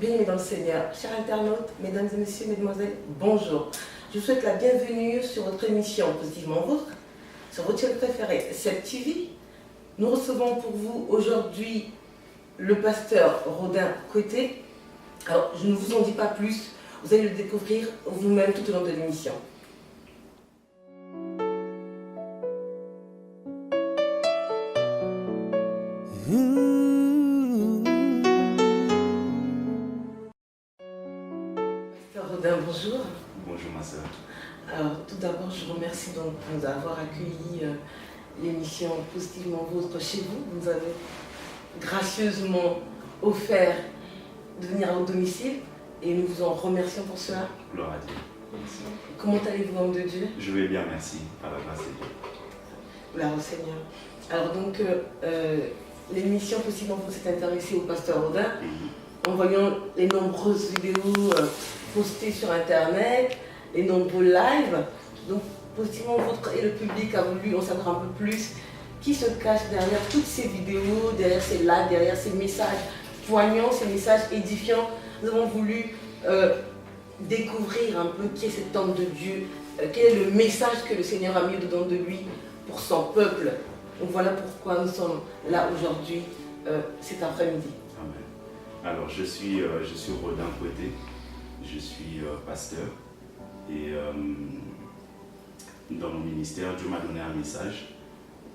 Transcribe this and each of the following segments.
Bien-aimés dans le Seigneur, chers internautes, mesdames et messieurs, mesdemoiselles, bonjour. Je vous souhaite la bienvenue sur votre émission Positivement Vôtre, sur votre chaîne préférée, Cette TV. Nous recevons pour vous aujourd'hui le pasteur Rodin Côté. Alors, je ne vous en dis pas plus, vous allez le découvrir vous-même tout au long de l'émission. Pasteur Rodin, bonjour. Bonjour ma soeur. Alors, tout d'abord, je vous remercie donc de nous avoir accueilli l'émission Positivement Vôtre chez vous. Vous nous avez gracieusement offert de venir à votre domicile et nous vous en remercions pour cela. Gloire à Dieu. Merci. Comment allez-vous, homme de Dieu? Je vais bien, merci, par la grâce de Dieu. Gloire au Seigneur. Alors donc, l'émission Positivement Vôtre s'est intéressée au pasteur Rodin en voyant les nombreuses vidéos postées sur Internet, les nombreux lives. Donc, Positivement Vôtre et le public a voulu en savoir un peu plus qui se cache derrière toutes ces vidéos, derrière ces lives, derrière ces messages poignants, ces messages édifiants. Nous avons voulu découvrir un peu qui est cet homme de Dieu, quel est le message que le Seigneur a mis dedans de lui pour son peuple. Donc voilà pourquoi nous sommes là aujourd'hui, cet après-midi. Amen. Alors je suis Rodin Côté, je suis pasteur et dans mon ministère, Dieu m'a donné un message.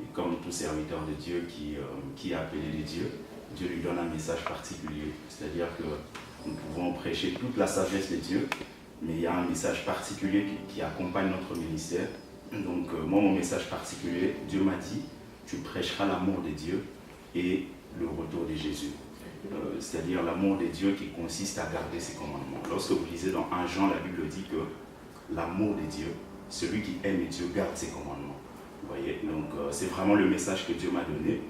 Et comme tout serviteur de Dieu qui est appelé de Dieu, Dieu lui donne un message particulier. C'est-à-dire que nous pouvons prêcher toute la sagesse de Dieu, mais il y a un message particulier qui accompagne notre ministère. Donc moi, mon message particulier, Dieu m'a dit, tu prêcheras l'amour de Dieu et le retour de Jésus. C'est-à-dire l'amour de Dieu qui consiste à garder ses commandements. Lorsque vous lisez dans 1 Jean, la Bible dit que l'amour de Dieu, celui qui aime Dieu garde ses commandements. Vous voyez, donc c'est vraiment le message que Dieu m'a donné.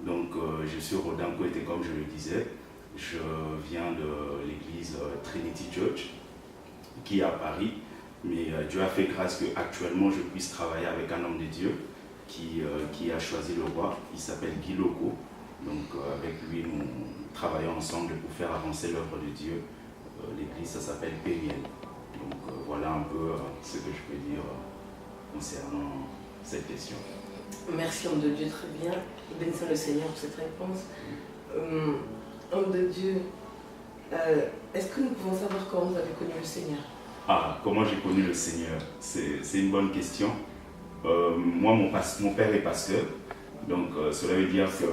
Donc je suis Rodin Côté, comme je le disais. Je viens de l'église Trinity Church, qui est à Paris. Mais Dieu a fait grâce qu'actuellement je puisse travailler avec un homme de Dieu qui a choisi le roi. Il s'appelle Guy Loco. Donc avec lui, nous travaillons ensemble pour faire avancer l'œuvre de Dieu. L'église, ça s'appelle Périel. Donc voilà un peu ce que je peux dire concernant cette question. Merci, homme de Dieu, très bien. Bénissons le Seigneur pour cette réponse. Homme de Dieu, est-ce que nous pouvons savoir comment vous avez connu le Seigneur? Ah, comment j'ai connu le Seigneur? C'est une bonne question. Moi, mon père est pasteur. Donc cela veut dire que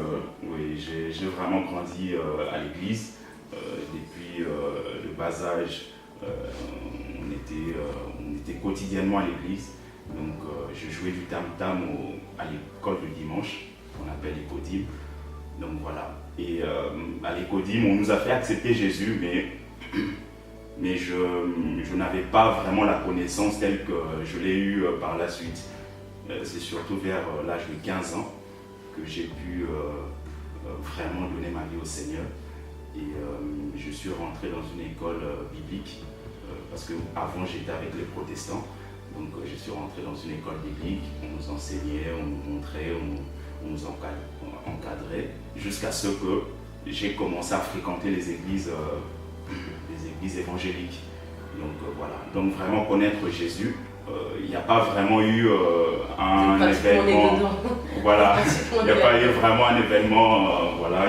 oui, j'ai vraiment grandi à l'église. Depuis le bas âge, on était quotidiennement à l'église. Donc je jouais du tam-tam à l'école du dimanche, qu'on appelle l'écodim. Donc voilà. Et à l'écodim, on nous a fait accepter Jésus, mais je n'avais pas vraiment la connaissance telle que je l'ai eue par la suite. C'est surtout vers l'âge de 15 ans que j'ai pu vraiment donner ma vie au Seigneur. Et je suis rentré dans une école biblique, parce qu'avant j'étais avec les protestants. Donc je suis rentré dans une école biblique, on nous enseignait, on nous montrait, on nous encadrait, jusqu'à ce que j'ai commencé à fréquenter les églises évangéliques. Donc voilà, donc vraiment connaître Jésus, il n'y a pas vraiment eu un événement, voilà, il n'y a pas eu vraiment un événement, voilà,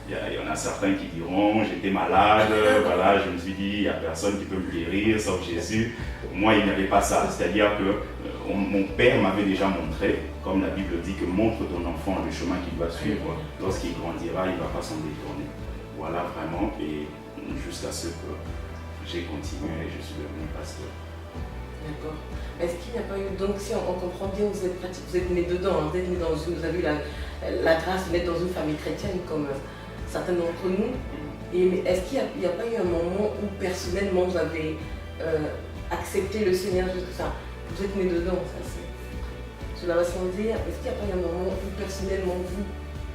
il y en a certains qui diront j'étais malade, voilà, je me suis dit il n'y a personne qui peut me guérir sauf Jésus. Moi il n'y avait pas ça, c'est-à-dire que mon père m'avait déjà montré, comme la Bible dit que montre ton enfant le chemin qu'il doit suivre, lorsqu'il grandira il ne va pas s'en détourner. Voilà vraiment, et jusqu'à ce que j'ai continué et je suis devenu pasteur. D'accord. Est-ce qu'il n'y a pas eu, donc si on comprend bien, vous êtes né dedans, hein, vous avez eu la grâce d'être dans une famille chrétienne comme certains d'entre nous. Et est-ce qu'il n'y a pas eu un moment où personnellement vous avez accepté le Seigneur, enfin, vous êtes né dedans, cela va sans dire, est-ce qu'il n'y a pas eu un moment où personnellement vous,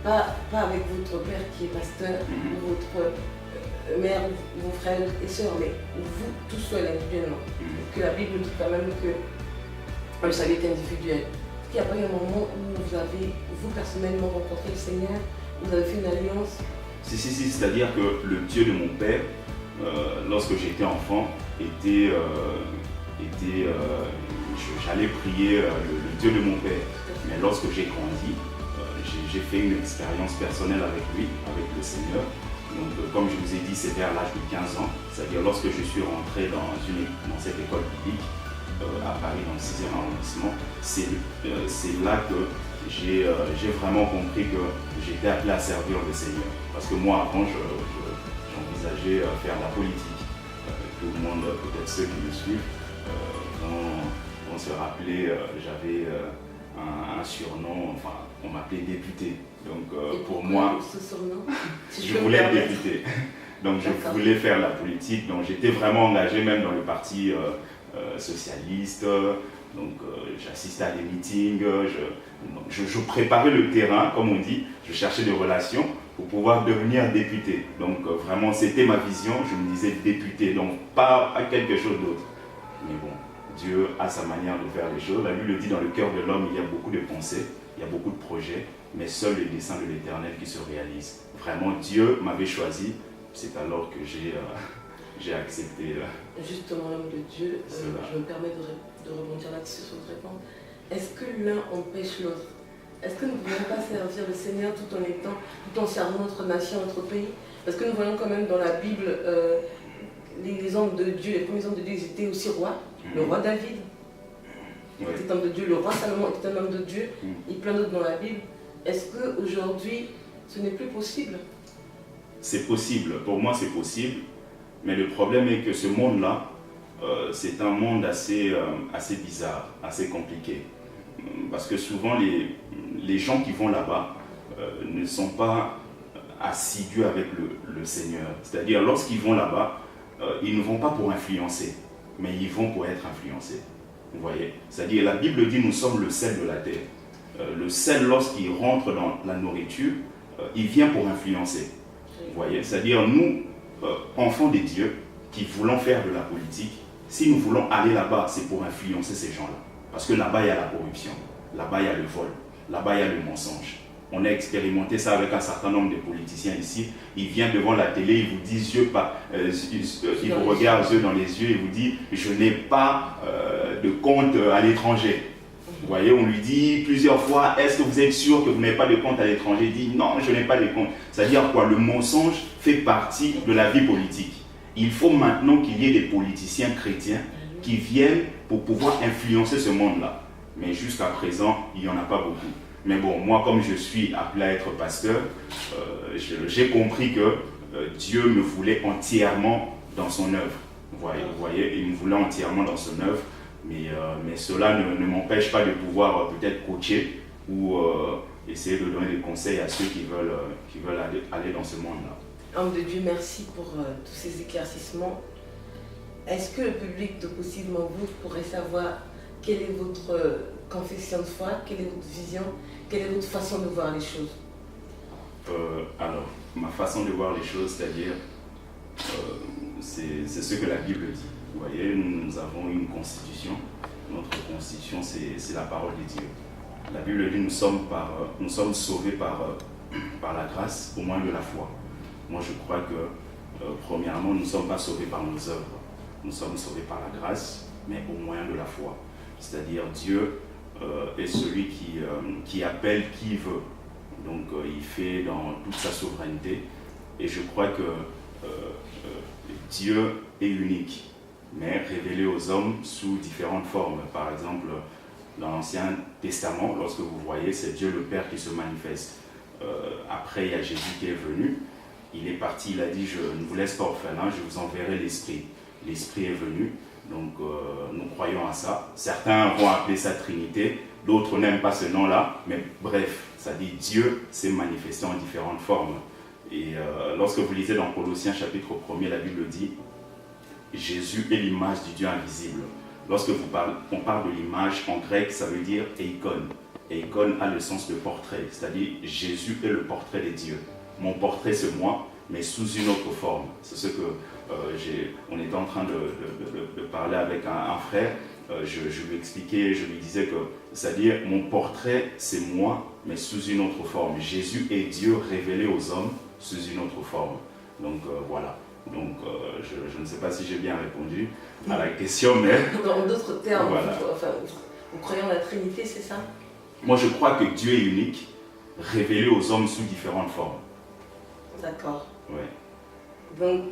pas avec votre père qui est pasteur, ou votre mère, ou vos frères et sœurs, mais vous tout seul individuellement, que la Bible dit quand même que le salut est individuel. Est-ce qu'il n'y a pas eu un moment où vous avez, vous personnellement, rencontré le Seigneur, vous avez fait une alliance? Si, c'est-à-dire que le Dieu de mon père lorsque j'étais enfant, j'allais prier le Dieu de mon père. Mais lorsque j'ai grandi, j'ai fait une expérience personnelle avec lui, avec le Seigneur. Donc, comme je vous ai dit, c'est vers l'âge de 15 ans, c'est-à-dire lorsque je suis rentré dans cette école publique à Paris, dans le 6e arrondissement, c'est là que j'ai vraiment compris que j'étais appelé à servir le Seigneur. Parce que moi, avant, j'envisageais faire de la politique. Tout le monde, peut-être ceux qui me suivent, vont se rappeler, j'avais un surnom, enfin, on m'appelait député. Donc pour moi, ce surnom, je voulais être député. Donc je voulais faire la politique. Donc j'étais vraiment engagé même dans le parti socialiste. Donc j'assistais à des meetings. Je préparais le terrain, comme on dit. Je cherchais des relations pour pouvoir devenir député. Donc vraiment c'était ma vision. Je me disais député, donc pas quelque chose d'autre. Mais bon, Dieu a sa manière de faire les choses. La Bible le dit, dans le cœur de l'homme, il y a beaucoup de pensées, il y a beaucoup de projets, mais seul le dessein de l'Éternel qui se réalise. Vraiment, Dieu m'avait choisi, c'est alors que j'ai accepté. Justement, l'homme de Dieu, je me permets de rebondir là-dessus sur votre réponse. Est-ce que l'un empêche l'autre? Est-ce que nous ne pouvons pas servir le Seigneur tout en servant notre nation, notre pays? Parce que nous voyons quand même dans la Bible, les hommes de Dieu, les premiers hommes de Dieu, ils étaient aussi rois. Le roi David était homme de Dieu, le roi Salomon était un homme de Dieu, et plein d'autres dans la Bible. Est-ce qu'aujourd'hui, ce n'est plus possible? C'est possible, pour moi c'est possible, mais le problème est que ce monde-là, c'est un monde assez bizarre, assez compliqué. Parce que souvent les gens qui vont là-bas ne sont pas assidus avec le Seigneur. C'est-à-dire lorsqu'ils vont là-bas, ils ne vont pas pour influencer, mais ils vont pour être influencés. Vous voyez? C'est-à-dire, la Bible dit, nous sommes le sel de la terre. Le sel, lorsqu'il rentre dans la nourriture, il vient pour influencer. Vous voyez? C'est-à-dire, nous, enfants des dieux, qui voulons faire de la politique, si nous voulons aller là-bas, c'est pour influencer ces gens-là. Parce que là-bas, il y a la corruption, là-bas, il y a le vol, là-bas, il y a le mensonge. On a expérimenté ça avec un certain nombre de politiciens ici. Ils viennent devant la télé, ils vous disent, ils vous regardent yeux dans les yeux, ils vous disent, je n'ai pas de compte à l'étranger. Vous voyez, on lui dit plusieurs fois, est-ce que vous êtes sûr que vous n'avez pas de compte à l'étranger? Il dit, non, je n'ai pas de compte. C'est-à-dire quoi? Le mensonge fait partie de la vie politique. Il faut maintenant qu'il y ait des politiciens chrétiens qui viennent pour pouvoir influencer ce monde-là. Mais jusqu'à présent, il n'y en a pas beaucoup. Mais bon, moi, comme je suis appelé à être pasteur, j'ai compris que Dieu me voulait entièrement dans son œuvre. Vous voyez, il me voulait entièrement dans son œuvre. Mais cela ne m'empêche pas de pouvoir peut-être coacher ou essayer de donner des conseils à ceux qui veulent aller dans ce monde-là. Homme de Dieu, merci pour tous ces éclaircissements. Est-ce que le public de Possiblement Vous pourrait savoir quelle est votre confession de foi, quelle est votre vision, quelle est votre façon de voir les choses? Alors, ma façon de voir les choses, c'est-à-dire, c'est ce que la Bible dit. Vous voyez, nous avons une constitution. Notre constitution, c'est la parole de Dieu. La Bible dit, nous sommes sauvés par la grâce, au moyen de la foi. Moi, je crois que, premièrement, nous ne sommes pas sauvés par nos œuvres. Nous sommes sauvés par la grâce, mais au moyen de la foi. C'est-à-dire, Dieu est celui qui appelle qui veut. Donc, il fait dans toute sa souveraineté. Et je crois que Dieu est unique, mais révélé aux hommes sous différentes formes. Par exemple, dans l'Ancien Testament, lorsque vous voyez, c'est Dieu le Père qui se manifeste. Après, il y a Jésus qui est venu. Il est parti, il a dit, je ne vous laisse pas orphelin, je vous enverrai l'Esprit. L'Esprit est venu, donc nous croyons à ça. Certains vont appeler ça Trinité, d'autres n'aiment pas ce nom-là, mais bref, ça dit Dieu s'est manifesté en différentes formes. Et lorsque vous lisez dans Colossiens chapitre 1er, la Bible dit Jésus est l'image du Dieu invisible. Lorsque on parle de l'image, en grec, ça veut dire eikon. Eikon a le sens de portrait, c'est-à-dire Jésus est le portrait de Dieu. Mon portrait, c'est moi, mais sous une autre forme. C'est ce que on était en train de parler avec un frère. Je lui expliquais, je lui disais que, c'est-à-dire, mon portrait, c'est moi, mais sous une autre forme. Jésus est Dieu révélé aux hommes sous une autre forme. Donc voilà. Donc, je ne sais pas si j'ai bien répondu à la question, mais... En d'autres termes, voilà. vous croyez en la Trinité, c'est ça? Moi, je crois que Dieu est unique, révélé aux hommes sous différentes formes. D'accord. Ouais. Donc,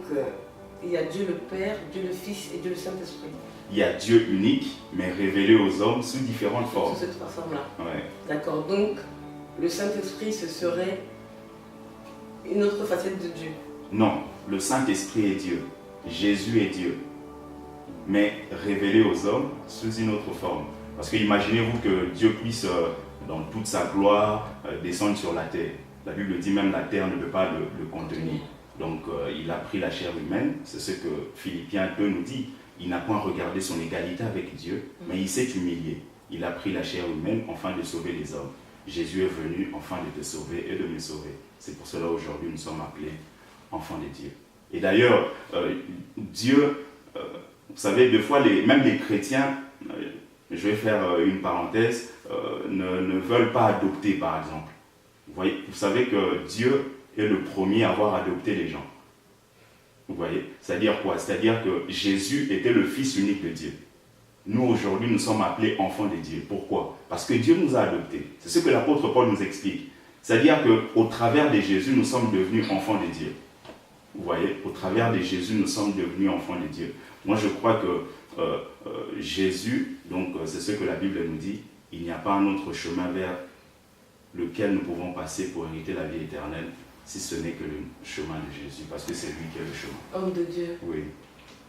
il y a Dieu le Père, Dieu le Fils et Dieu le Saint-Esprit. Il y a Dieu unique, mais révélé aux hommes sous différentes formes. Sous ces trois formes-là. Ouais. D'accord. Donc, le Saint-Esprit, ce serait une autre facette de Dieu. Non, le Saint-Esprit est Dieu. Jésus est Dieu. Mais révélé aux hommes sous une autre forme. Parce que imaginez-vous que Dieu puisse, dans toute sa gloire, descendre sur la terre. La Bible dit même la terre ne peut pas le contenir. Donc il a pris la chair humaine, c'est ce que Philippiens 2 nous dit. Il n'a point regardé son égalité avec Dieu, mais il s'est humilié. Il a pris la chair humaine afin de sauver les hommes. Jésus est venu afin de te sauver et de me sauver. C'est pour cela aujourd'hui nous sommes appelés enfants de Dieu. Et d'ailleurs, Dieu, vous savez, des fois même les chrétiens, je vais faire une parenthèse, ne veulent pas adopter par exemple. Vous savez que Dieu est le premier à avoir adopté les gens. Vous voyez? C'est-à-dire quoi? C'est-à-dire que Jésus était le Fils unique de Dieu. Nous, aujourd'hui, nous sommes appelés enfants de Dieu. Pourquoi? Parce que Dieu nous a adoptés. C'est ce que l'apôtre Paul nous explique. C'est-à-dire qu'au travers de Jésus, nous sommes devenus enfants de Dieu. Vous voyez? Au travers de Jésus, nous sommes devenus enfants de Dieu. Moi, je crois que Jésus, donc c'est ce que la Bible nous dit, il n'y a pas un autre chemin vers lequel nous pouvons passer pour hériter la vie éternelle, si ce n'est que le chemin de Jésus, parce que c'est lui qui est le chemin. Homme de Dieu. Oui.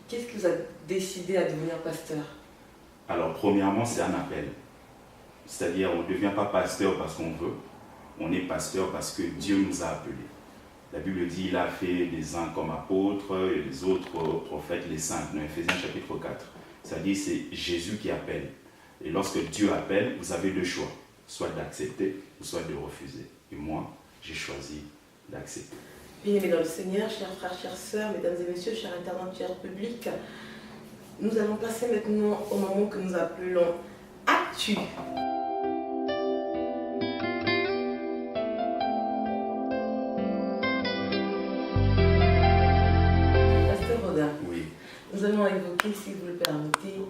Qu'est-ce qui vous a décidé à devenir pasteur? Alors, premièrement, c'est un appel. C'est-à-dire, on ne devient pas pasteur parce qu'on veut, on est pasteur parce que Dieu nous a appelés. La Bible dit, il a fait les uns comme apôtres et les autres prophètes, les saints, dans Ephésiens chapitre 4. C'est-à-dire, c'est Jésus qui appelle. Et lorsque Dieu appelle, vous avez deux choix, soit d'accepter ou soit de refuser. Et moi, j'ai choisi d'accepter. Bien-aimés dans le Seigneur, chers frères, chères sœurs, mesdames et messieurs, chers internautes, chers publics, nous allons passer maintenant au moment que nous appelons Actu. Pasteur Rodin, Oui. nous allons évoquer, si vous le permettez,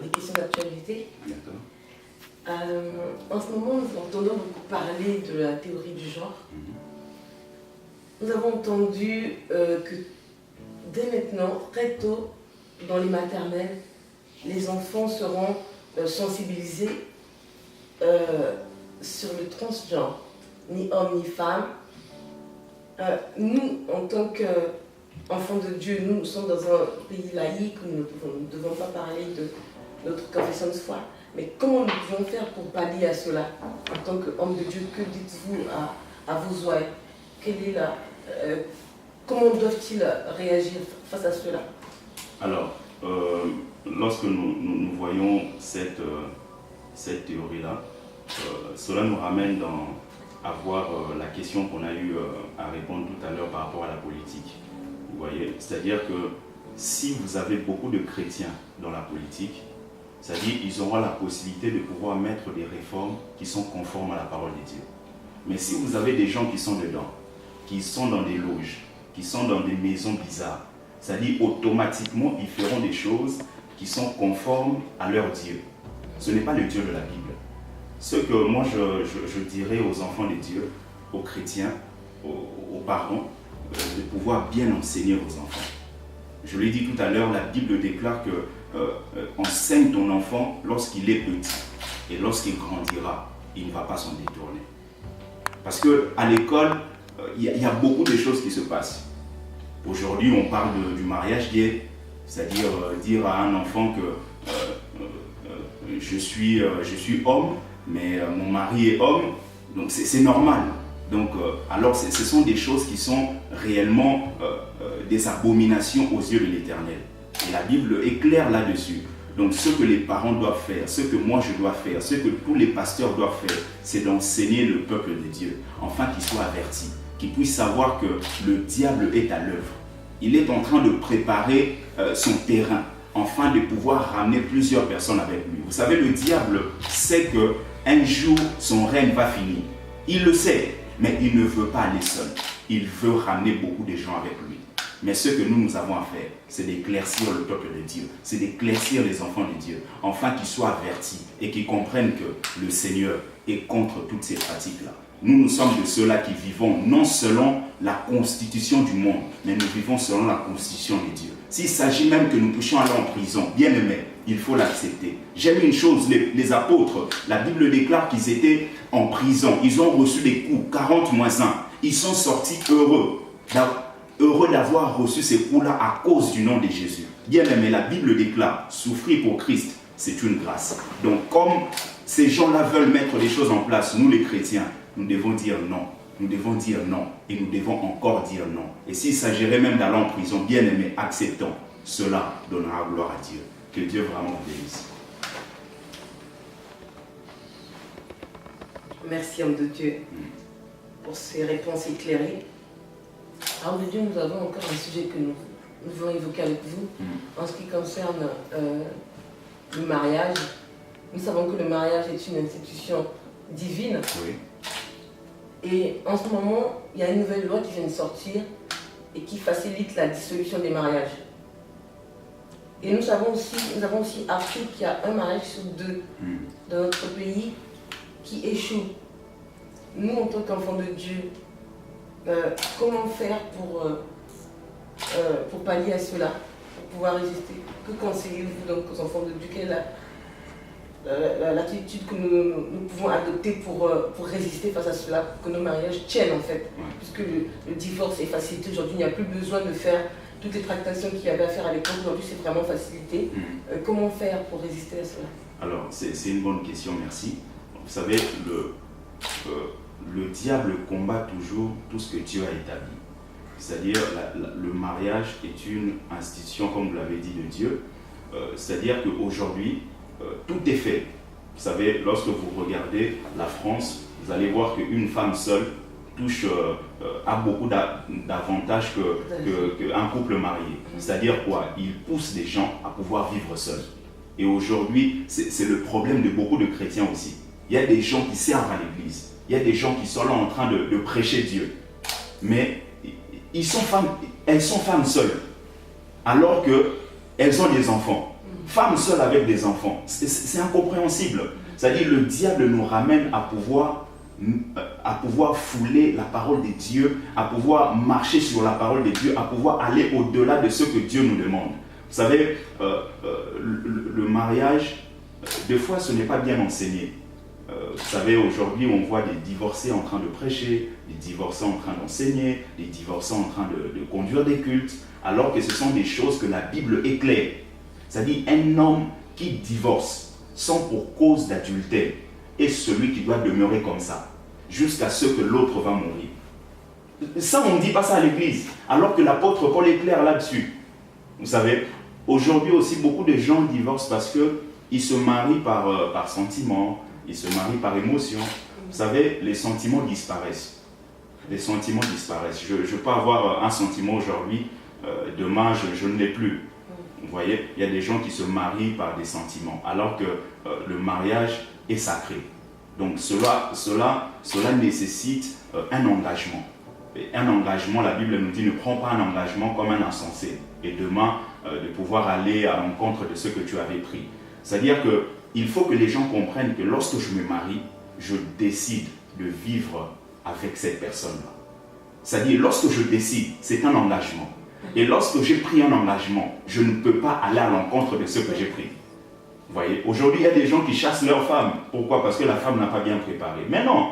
des questions d'actualité. D'accord. En ce moment, nous entendons beaucoup parler de la théorie du genre. Nous avons entendu que dès maintenant, très tôt, dans les maternelles, les enfants seront sensibilisés sur le transgenre, ni homme ni femme. Nous, en tant qu'enfants de Dieu, nous sommes dans un pays laïque où nous ne devons pas parler de notre confession de foi. Mais comment nous pouvons faire pour pallier à cela en tant qu'homme de Dieu? Que dites-vous à vos oreilles? Comment doivent-ils réagir face à cela? Alors, lorsque nous voyons cette théorie-là, cela nous ramène à voir la question qu'on a eu à répondre tout à l'heure par rapport à la politique. Vous voyez, c'est-à-dire que si vous avez beaucoup de chrétiens dans la politique, c'est-à-dire qu'ils auront la possibilité de pouvoir mettre des réformes qui sont conformes à la parole de Dieu. Mais si vous avez des gens qui sont dedans, qui sont dans des loges, qui sont dans des maisons bizarres, c'est-à-dire automatiquement ils feront des choses qui sont conformes à leur Dieu. Ce n'est pas le Dieu de la Bible. Ce que moi je dirais aux enfants de Dieu, aux chrétiens, aux parents, de pouvoir bien enseigner aux enfants. Je l'ai dit tout à l'heure, la Bible déclare que enseigne ton enfant lorsqu'il est petit et lorsqu'il grandira, il ne va pas s'en détourner. Parce qu'à l'école, il y a beaucoup de choses qui se passent. Aujourd'hui, on parle du mariage gay, c'est-à-dire dire à un enfant que je suis homme, mais mon mari est homme, donc c'est normal. Donc, alors ce sont des choses qui sont réellement des abominations aux yeux de l'Éternel. Et la Bible est claire là-dessus. Donc ce que les parents doivent faire, ce que moi je dois faire, ce que tous les pasteurs doivent faire, c'est d'enseigner le peuple de Dieu, afin qu'ils soient avertis, qu'ils puissent savoir que le diable est à l'œuvre. Il est en train de préparer son terrain, afin de pouvoir ramener plusieurs personnes avec lui. Vous savez, le diable sait qu'un jour son règne va finir. Il le sait, mais il ne veut pas aller seul. Il veut ramener beaucoup de gens avec lui. Mais ce que nous avons à faire, c'est d'éclaircir le peuple de Dieu, c'est d'éclaircir les enfants de Dieu, afin qu'ils soient avertis et qu'ils comprennent que le Seigneur est contre toutes ces pratiques-là. Nous sommes de ceux-là qui vivons non selon la constitution du monde, mais nous vivons selon la constitution de Dieu. S'il s'agit même que nous puissions aller en prison, bien aimé, il faut l'accepter. J'aime une chose, les apôtres, la Bible déclare qu'ils étaient en prison, ils ont reçu des coups, 40-1, ils sont sortis heureux d'avoir reçu ces coups-là à cause du nom de Jésus. Bien aimé, la Bible déclare, souffrir pour Christ, c'est une grâce. Donc comme ces gens-là veulent mettre les choses en place, nous les chrétiens, nous devons dire non. Nous devons dire non et nous devons encore dire non. Et s'il s'agirait même d'aller en prison, bien aimé, acceptons. Cela donnera gloire à Dieu. Que Dieu vraiment vous bénisse. Merci, homme de Dieu, pour ces réponses éclairées. Homme de Dieu, nous avons encore un sujet que nous voulons évoquer avec vous. En ce qui concerne le mariage, nous savons que le mariage est une institution divine. Oui. Et en ce moment, il y a une nouvelle loi qui vient de sortir et qui facilite la dissolution des mariages. Et nous avons aussi appris qu'il y a un mariage sur 2 dans notre pays qui échoue. Nous, en tant qu'enfants de Dieu, comment faire pour pallier à cela, pour pouvoir résister? Que conseillez-vous donc aux enfants de Dieu? Quelle est l'attitude que nous pouvons adopter pour résister face à cela, pour que nos mariages tiennent en fait? Puisque le divorce est facilité aujourd'hui, il n'y a plus besoin de faire toutes les tractations qu'il y avait à faire à l'époque. Aujourd'hui, c'est vraiment facilité. Comment faire pour résister à cela? Alors, c'est une bonne question, merci. Vous savez, le diable combat toujours tout ce que Dieu a établi. C'est-à-dire, le mariage est une institution, comme vous l'avez dit, de Dieu. C'est-à-dire qu'aujourd'hui, tout est fait. Vous savez, lorsque vous regardez la France, vous allez voir qu'une femme seule a beaucoup d'avantages qu'un couple marié. C'est-à-dire quoi? Il pousse les gens à pouvoir vivre seuls. Et aujourd'hui, c'est le problème de beaucoup de chrétiens aussi. Il y a des gens qui servent à l'église. Il y a des gens qui sont là en train de prêcher Dieu. Mais elles sont femmes seules. Alors qu'elles ont des enfants. Femmes seules avec des enfants. C'est incompréhensible. C'est-à-dire le diable nous ramène à pouvoir fouler la parole de Dieu, à pouvoir marcher sur la parole de Dieu, à pouvoir aller au-delà de ce que Dieu nous demande. Vous savez, le mariage, des fois, ce n'est pas bien enseigné. Vous savez, aujourd'hui, on voit des divorcés en train de prêcher, des divorcés en train d'enseigner, des divorcés en train de conduire des cultes, alors que ce sont des choses que la Bible éclaire. C'est-à-dire, un homme qui divorce sans pour cause d'adultère est celui qui doit demeurer comme ça, jusqu'à ce que l'autre va mourir. Ça, on ne dit pas ça à l'église, alors que l'apôtre Paul est clair là-dessus. Vous savez, aujourd'hui aussi, beaucoup de gens divorcent parce qu'ils se marient par sentiment, ils se marient par émotion. Vous savez, les sentiments disparaissent. Les sentiments disparaissent. Je peux avoir un sentiment aujourd'hui, demain, je ne l'ai plus. Vous voyez, il y a des gens qui se marient par des sentiments, alors que le mariage est sacré. Donc cela nécessite un engagement. Et un engagement, la Bible nous dit, ne prends pas un engagement comme un insensé. Et demain, de pouvoir aller à l'encontre de ce que tu avais pris. C'est-à-dire qu'il faut que les gens comprennent que lorsque je me marie, je décide de vivre avec cette personne-là. C'est-à-dire, lorsque je décide, c'est un engagement. Et lorsque j'ai pris un engagement, je ne peux pas aller à l'encontre de ce que j'ai pris. Vous voyez, aujourd'hui, il y a des gens qui chassent leur femme. Pourquoi? Parce que la femme n'a pas bien préparé. Mais non,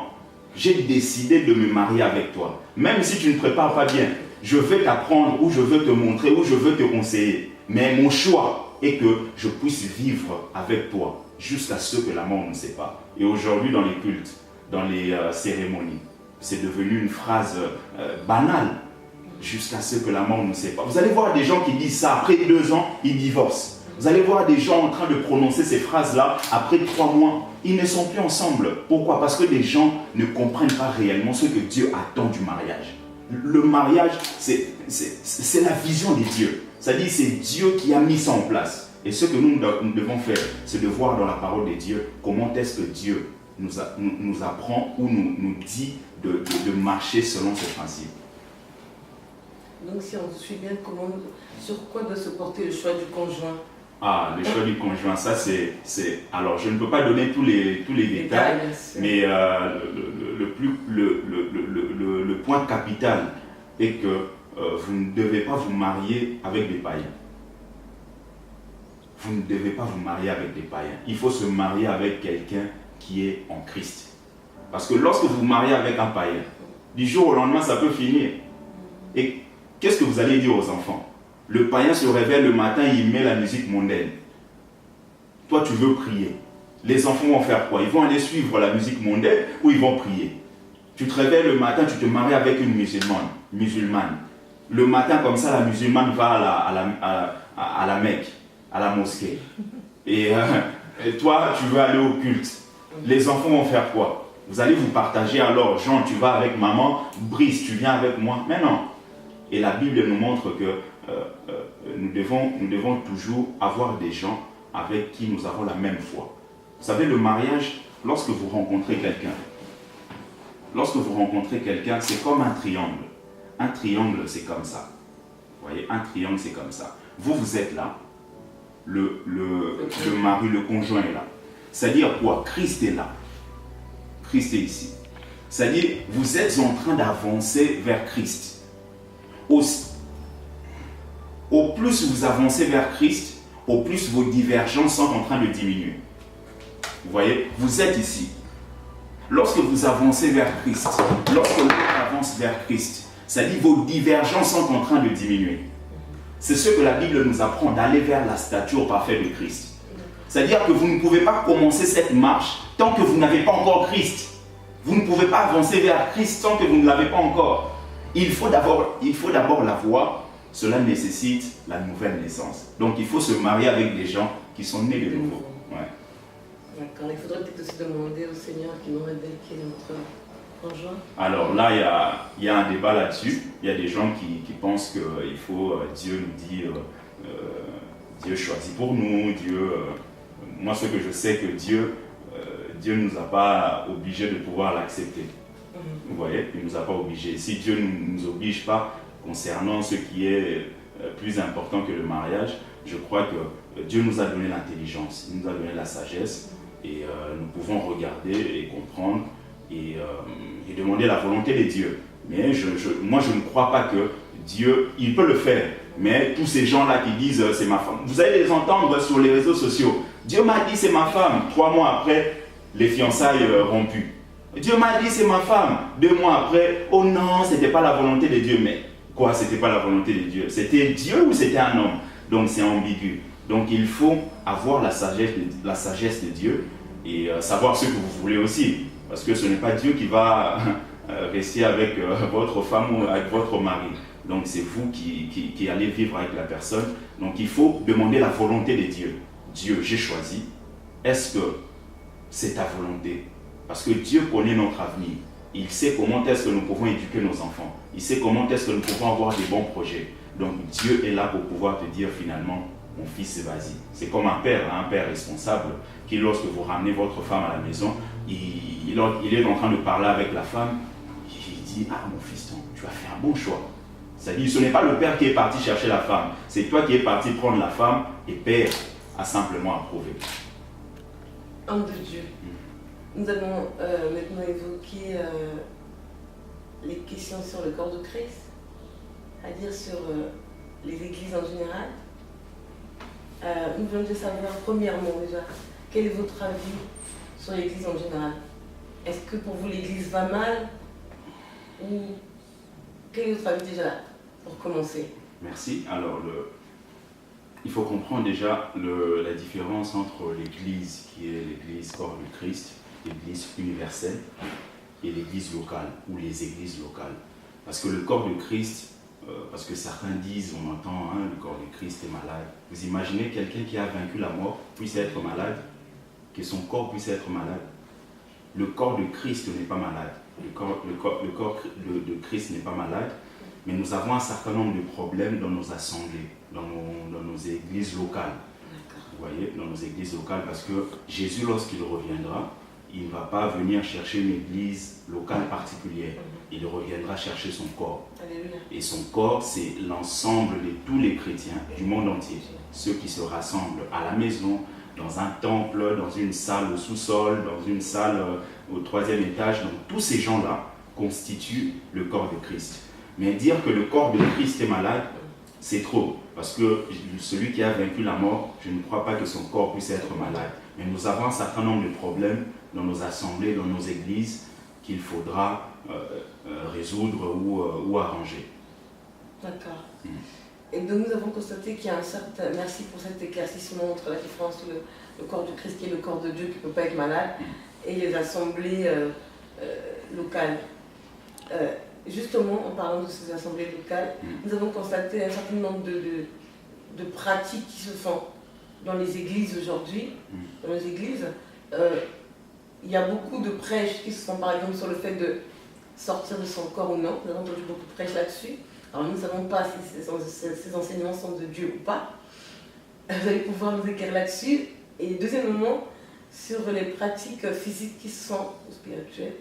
j'ai décidé de me marier avec toi. Même si tu ne prépares pas bien, je vais t'apprendre, ou je veux te montrer, ou je veux te conseiller. Mais mon choix est que je puisse vivre avec toi jusqu'à ce que la mort ne sépare. Et aujourd'hui, dans les cultes, dans les cérémonies, c'est devenu une phrase banale. Jusqu'à ce que la mort ne sépare. Vous allez voir des gens qui disent ça, après 2 ans, ils divorcent. Vous allez voir des gens en train de prononcer ces phrases-là, après 3 mois, ils ne sont plus ensemble. Pourquoi? Parce que les gens ne comprennent pas réellement ce que Dieu attend du mariage. Le mariage, c'est la vision de Dieu. C'est-à-dire, c'est Dieu qui a mis ça en place. Et ce que nous devons faire, c'est de voir dans la parole de Dieu comment est-ce que Dieu nous apprend ou nous dit de marcher selon ce principe. Donc si on vous suit bien, sur quoi doit se porter le choix du conjoint? Ah, le choix du conjoint, ça c'est... Alors, je ne peux pas donner tous les détails, mais le point capital est que vous ne devez pas vous marier avec des païens. Vous ne devez pas vous marier avec des païens. Il faut se marier avec quelqu'un qui est en Christ. Parce que lorsque vous vous mariez avec un païen, du jour au lendemain, ça peut finir. Et qu'est-ce que vous allez dire aux enfants? Le païen se réveille le matin, il met la musique mondaine. Toi, tu veux prier. Les enfants vont faire quoi? Ils vont aller suivre la musique mondaine ou ils vont prier? Tu te réveilles le matin, tu te maries avec une musulmane. Le matin, comme ça, la musulmane va à la Mecque, à la mosquée. Et toi, tu veux aller au culte. Les enfants vont faire quoi? Vous allez vous partager alors. Jean, tu vas avec maman. Brice, tu viens avec moi. Mais non. Et la Bible nous montre que nous devons toujours avoir des gens avec qui nous avons la même foi. Vous savez, le mariage, lorsque vous rencontrez quelqu'un, c'est comme un triangle. Un triangle, c'est comme ça. Vous voyez, un triangle, c'est comme ça. Vous êtes là. Le mari, le conjoint est là. C'est-à-dire quoi? Christ est là. Christ est ici. C'est-à-dire, vous êtes en train d'avancer vers Christ. Au plus vous avancez vers Christ, au plus vos divergences sont en train de diminuer. Vous voyez, vous êtes ici. Lorsque vous avancez vers Christ, lorsque l'autre avance vers Christ, c'est-à-dire vos divergences sont en train de diminuer. C'est ce que la Bible nous apprend, d'aller vers la stature parfaite de Christ. C'est-à-dire que vous ne pouvez pas commencer cette marche tant que vous n'avez pas encore Christ. Vous ne pouvez pas avancer vers Christ tant que vous ne l'avez pas encore. Il faut d'abord l'avoir. Cela nécessite la nouvelle naissance. Donc il faut se marier avec des gens qui sont nés de nouveau. Ouais. D'accord. Il faudrait peut-être aussi demander au Seigneur qui nous révèle qui est notre conjoint. Alors là, il y a un débat là-dessus. Il y a des gens qui pensent que Dieu nous dit, Dieu choisit pour nous, moi ce que je sais que Dieu ne nous a pas obligés de pouvoir l'accepter. Vous voyez, il ne nous a pas obligés. Si Dieu ne nous oblige pas concernant ce qui est plus important que le mariage, je crois que Dieu nous a donné l'intelligence, il nous a donné la sagesse et nous pouvons regarder et comprendre et demander la volonté de Dieu. Mais moi je ne crois pas que Dieu, il peut le faire, mais tous ces gens-là qui disent c'est ma femme, vous allez les entendre sur les réseaux sociaux. Dieu m'a dit c'est ma femme, 3 mois après, les fiançailles rompues. Dieu m'a dit c'est ma femme, 2 mois après, oh non, c'était pas la volonté de Dieu. Mais quoi, c'était pas la volonté de Dieu? C'était Dieu ou c'était un homme? Donc c'est ambigu. Donc il faut avoir la sagesse de Dieu et savoir ce que vous voulez aussi. Parce que ce n'est pas Dieu qui va rester avec votre femme ou avec votre mari. Donc c'est vous qui allez vivre avec la personne. Donc il faut demander la volonté de Dieu. Dieu, j'ai choisi. Est-ce que c'est ta volonté? Parce que Dieu connaît notre avenir. Il sait comment est-ce que nous pouvons éduquer nos enfants. Il sait comment est-ce que nous pouvons avoir des bons projets. Donc Dieu est là pour pouvoir te dire finalement, mon fils, vas-y. C'est comme un père responsable qui, lorsque vous ramenez votre femme à la maison, il est en train de parler avec la femme. Il dit, ah mon fiston, tu as fait un bon choix. C'est-à-dire, ce n'est pas le père qui est parti chercher la femme. C'est toi qui es parti prendre la femme et père a simplement approuvé. Homme de Dieu. Nous allons maintenant évoquer les questions sur le corps de Christ, c'est-à-dire sur les églises en général. Nous voulons déjà savoir, premièrement déjà, quel est votre avis sur l'église en général? Est-ce que pour vous l'église va mal? Ou quel est votre avis déjà pour commencer? Merci. Alors, il faut comprendre déjà la différence entre l'église qui est l'église corps du Christ, l'église universelle, et l'église locale ou les églises locales. Parce que le corps de Christ, parce que certains disent, on entend, hein, le corps du Christ est malade. Vous imaginez quelqu'un qui a vaincu la mort puisse être malade, que son corps puisse être malade. Le corps de Christ n'est pas malade. Le corps de Christ n'est pas malade, mais nous avons un certain nombre de problèmes dans nos assemblées, dans nos églises locales. Vous voyez, dans nos églises locales, parce que Jésus, lorsqu'il reviendra, il ne va pas venir chercher une église locale particulière. Il reviendra chercher son corps. Alléluia. Et son corps, c'est l'ensemble de tous les chrétiens du monde entier. Ceux qui se rassemblent à la maison, dans un temple, dans une salle au sous-sol, dans une salle au 3e étage. Donc tous ces gens-là constituent le corps de Christ. Mais dire que le corps de Christ est malade, c'est trop. Parce que celui qui a vaincu la mort, je ne crois pas que son corps puisse être malade. Mais nous avons un certain nombre de problèmes dans nos assemblées, dans nos églises, qu'il faudra résoudre ou arranger. D'accord. Et donc nous avons constaté qu'il y a un certain... Merci pour cet éclaircissement entre la différence entre le corps du Christ qui est le corps de Dieu qui ne peut pas être malade et les assemblées locales. Justement, en parlant de ces assemblées locales, nous avons constaté un certain nombre de pratiques qui se font dans les églises aujourd'hui. Dans les églises, il y a beaucoup de prêches qui se font par exemple sur le fait de sortir de son corps ou non. Nous avons entendu beaucoup de prêches là-dessus. Alors nous ne savons pas si ces enseignements sont de Dieu ou pas. Vous allez pouvoir nous éclairer là-dessus. Et deuxièmement, sur les pratiques physiques qui sont spirituelles,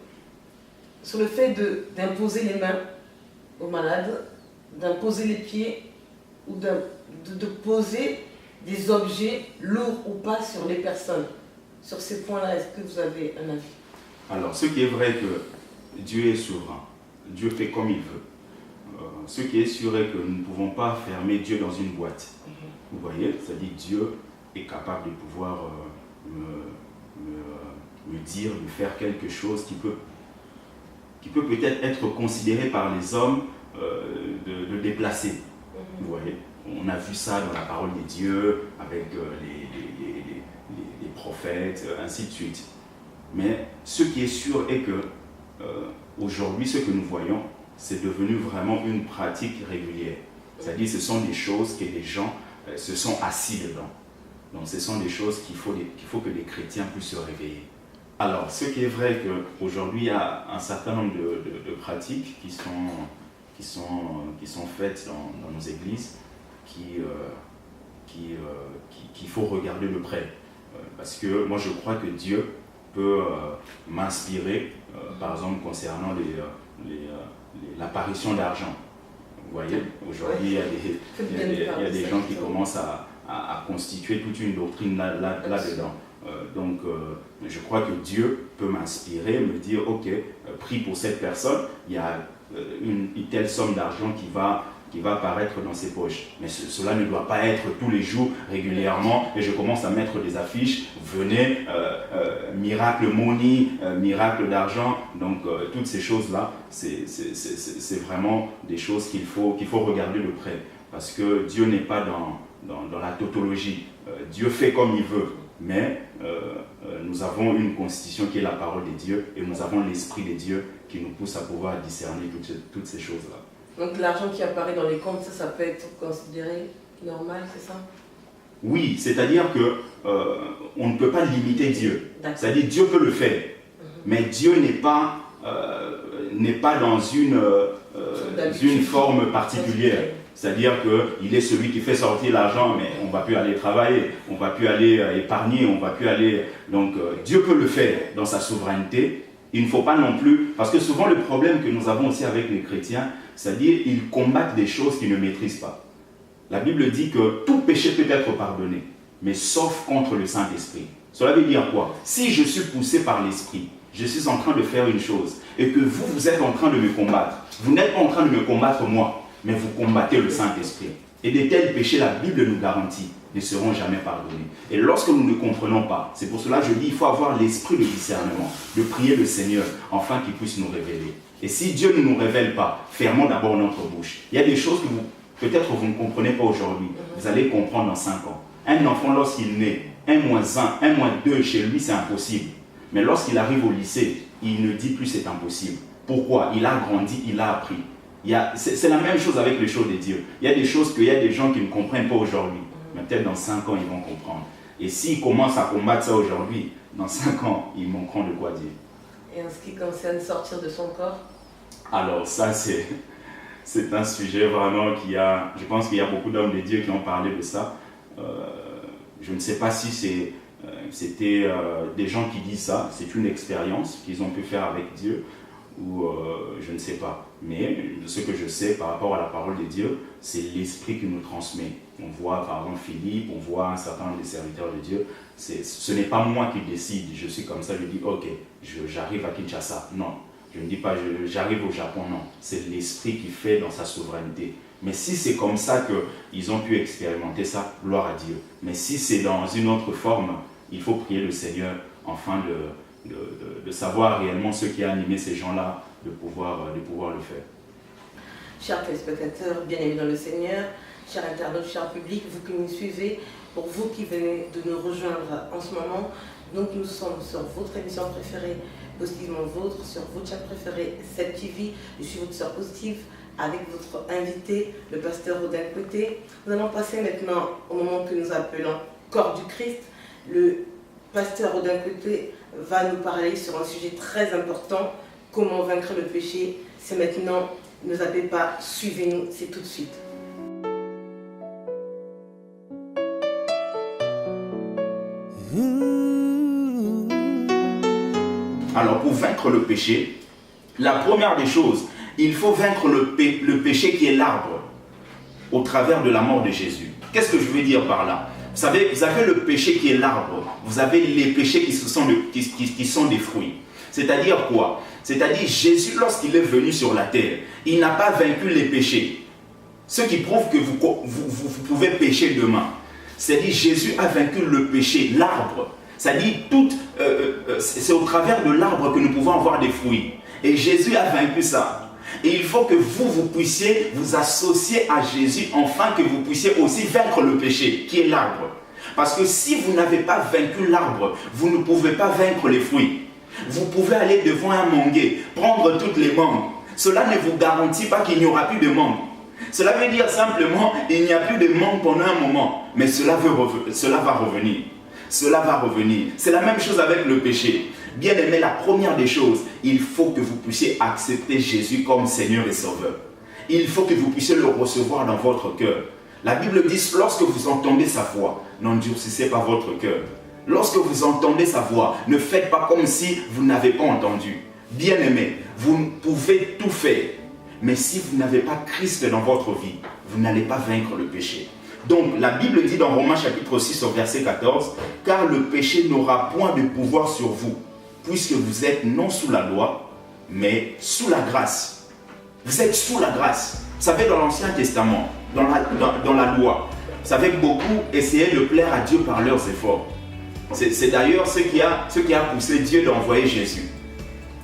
sur le fait d'imposer les mains aux malades, d'imposer les pieds ou de poser des objets lourds ou pas sur les personnes. Sur ces points-là, est-ce que vous avez un avis? Alors, ce qui est vrai que Dieu est souverain. Dieu fait comme il veut. Ce qui est sûr est que nous ne pouvons pas fermer Dieu dans une boîte. Vous voyez, c'est-à-dire Dieu est capable de pouvoir me dire, me faire quelque chose qui peut peut-être être considéré par les hommes de déplacé. Vous voyez, on a vu ça dans la parole de Dieu, avec les prophètes, ainsi de suite. Mais ce qui est sûr est que aujourd'hui, ce que nous voyons, c'est devenu vraiment une pratique régulière. C'est-à-dire ce sont des choses que les gens se sont assis dedans. Donc ce sont des choses qu'il faut que les chrétiens puissent se réveiller. Alors, ce qui est vrai qu'aujourd'hui, il y a un certain nombre de pratiques qui sont faites dans nos églises qu'il faut regarder de près. Parce que moi, je crois que Dieu peut m'inspirer, par exemple, concernant l'apparition d'argent. Vous voyez, aujourd'hui, il y a des gens qui commencent à constituer toute une doctrine là-dedans. Donc, je crois que Dieu peut m'inspirer, me dire, ok, prie pour cette personne, il y a une telle somme d'argent qui va apparaître dans ses poches. Mais cela ne doit pas être tous les jours, régulièrement, et je commence à mettre des affiches, venez, miracle money, miracle d'argent. Donc, toutes ces choses-là, c'est vraiment des choses qu'il faut regarder de près. Parce que Dieu n'est pas dans la tautologie. Dieu fait comme il veut. Mais nous avons une constitution qui est la parole de Dieu et nous avons l'Esprit de Dieu qui nous pousse à pouvoir discerner toutes ces choses-là. Donc l'argent qui apparaît dans les comptes, ça peut être considéré normal, c'est ça? Oui, c'est-à-dire qu'on ne peut pas limiter Dieu. C'est-à-dire Dieu peut le faire, mais Dieu n'est pas dans une forme particulière. C'est-à-dire qu'il est celui qui fait sortir l'argent, mais on ne va plus aller travailler, on ne va plus aller épargner, on ne va plus aller... Donc Dieu peut le faire dans sa souveraineté. Il ne faut pas non plus... Parce que souvent le problème que nous avons aussi avec les chrétiens, c'est-à-dire qu'ils combattent des choses qu'ils ne maîtrisent pas. La Bible dit que tout péché peut être pardonné, mais sauf contre le Saint-Esprit. Cela veut dire quoi? Si je suis poussé par l'Esprit, je suis en train de faire une chose, et que vous êtes en train de me combattre, vous n'êtes pas en train de me combattre moi, mais vous combattez le Saint-Esprit. Et de tels péchés, la Bible nous garantit, ne seront jamais pardonnés. Et lorsque nous ne comprenons pas, c'est pour cela que je dis, il faut avoir l'esprit de discernement, de prier le Seigneur, afin qu'il puisse nous révéler. Et si Dieu ne nous révèle pas, fermons d'abord notre bouche. Il y a des choses que peut-être vous ne comprenez pas aujourd'hui, vous allez comprendre dans 5 ans. Un enfant, lorsqu'il naît, 1-1, 1-2 chez lui, c'est impossible. Mais lorsqu'il arrive au lycée, il ne dit plus c'est impossible. Pourquoi? Il a grandi, il a appris. C'est la même chose avec les choses de Dieu. Il y a des choses qu'il y a des gens qui ne comprennent pas aujourd'hui. Mais peut-être dans 5 ans, ils vont comprendre. Et s'ils commencent à combattre ça aujourd'hui, dans 5 ans, ils manqueront de quoi dire. Et en ce qui concerne sortir de son corps? Alors ça, c'est un sujet vraiment je pense qu'il y a beaucoup d'hommes de Dieu qui ont parlé de ça. Je ne sais pas si c'est C'était des gens qui disent ça, c'est une expérience qu'ils ont pu faire avec Dieu, ou je ne sais pas. Mais ce que je sais par rapport à la parole de Dieu, c'est l'Esprit qui nous transmet. On voit par exemple Philippe, on voit un certain nombre de serviteurs de Dieu. Ce n'est pas moi qui décide, je suis comme ça, je dis ok, j'arrive à Kinshasa. Non, je ne dis pas j'arrive au Japon, non. C'est l'Esprit qui fait dans sa souveraineté. Mais si c'est comme ça qu'ils ont pu expérimenter ça, gloire à Dieu. Mais si c'est dans une autre forme, il faut prier le Seigneur afin de savoir réellement ce qui a animé ces gens-là, de pouvoir le faire. Chers téléspectateurs, bien-aimés dans le Seigneur, chers internautes, chers publics, vous qui nous suivez, pour vous qui venez de nous rejoindre en ce moment, donc nous sommes sur votre émission préférée, Positivement Vôtre, sur votre chaîne préférée, 7TV. Je suis votre sœur Positive, avec votre invité, le pasteur Rodin Côté. Nous allons passer maintenant au moment que nous appelons Corps du Christ. Le pasteur Rodin Côté va nous parler sur un sujet très important, comment vaincre le péché. C'est maintenant, ne zappez pas, suivez-nous, c'est tout de suite. Alors pour vaincre le péché, la première des choses, il faut vaincre le péché qui est l'arbre au travers de la mort de Jésus. Qu'est-ce que je veux dire par là? Vous avez le péché qui est l'arbre, vous avez les péchés qui sont des fruits. C'est-à-dire quoi? C'est-à-dire Jésus, lorsqu'il est venu sur la terre, il n'a pas vaincu les péchés. Ce qui prouve que vous pouvez pécher demain. C'est-à-dire Jésus a vaincu le péché, l'arbre. C'est-à-dire c'est au travers de l'arbre que nous pouvons avoir des fruits. Et Jésus a vaincu ça. Et il faut que vous puissiez vous associer à Jésus afin que vous puissiez aussi vaincre le péché, qui est l'arbre. Parce que si vous n'avez pas vaincu l'arbre, vous ne pouvez pas vaincre les fruits. Vous pouvez aller devant un manguier, prendre toutes les mangues. Cela ne vous garantit pas qu'il n'y aura plus de mangues. Cela veut dire simplement qu'il n'y a plus de mangues pendant un moment. Mais cela va revenir. Cela va revenir. C'est la même chose avec le péché. Bien aimé, la première des choses, il faut que vous puissiez accepter Jésus comme Seigneur et Sauveur. Il faut que vous puissiez le recevoir dans votre cœur. La Bible dit, lorsque vous entendez sa voix, n'endurcissez pas votre cœur. Lorsque vous entendez sa voix, ne faites pas comme si vous n'avez pas entendu. Bien aimé, vous pouvez tout faire. Mais si vous n'avez pas Christ dans votre vie, vous n'allez pas vaincre le péché. Donc, la Bible dit dans Romains chapitre 6, au verset 14, « Car le péché n'aura point de pouvoir sur vous, puisque vous êtes non sous la loi, mais sous la grâce. » Vous êtes sous la grâce. Vous savez, dans l'Ancien Testament, dans la loi, vous savez, beaucoup essayaient de plaire à Dieu par leurs efforts. C'est d'ailleurs ce qui a poussé Dieu d'envoyer Jésus.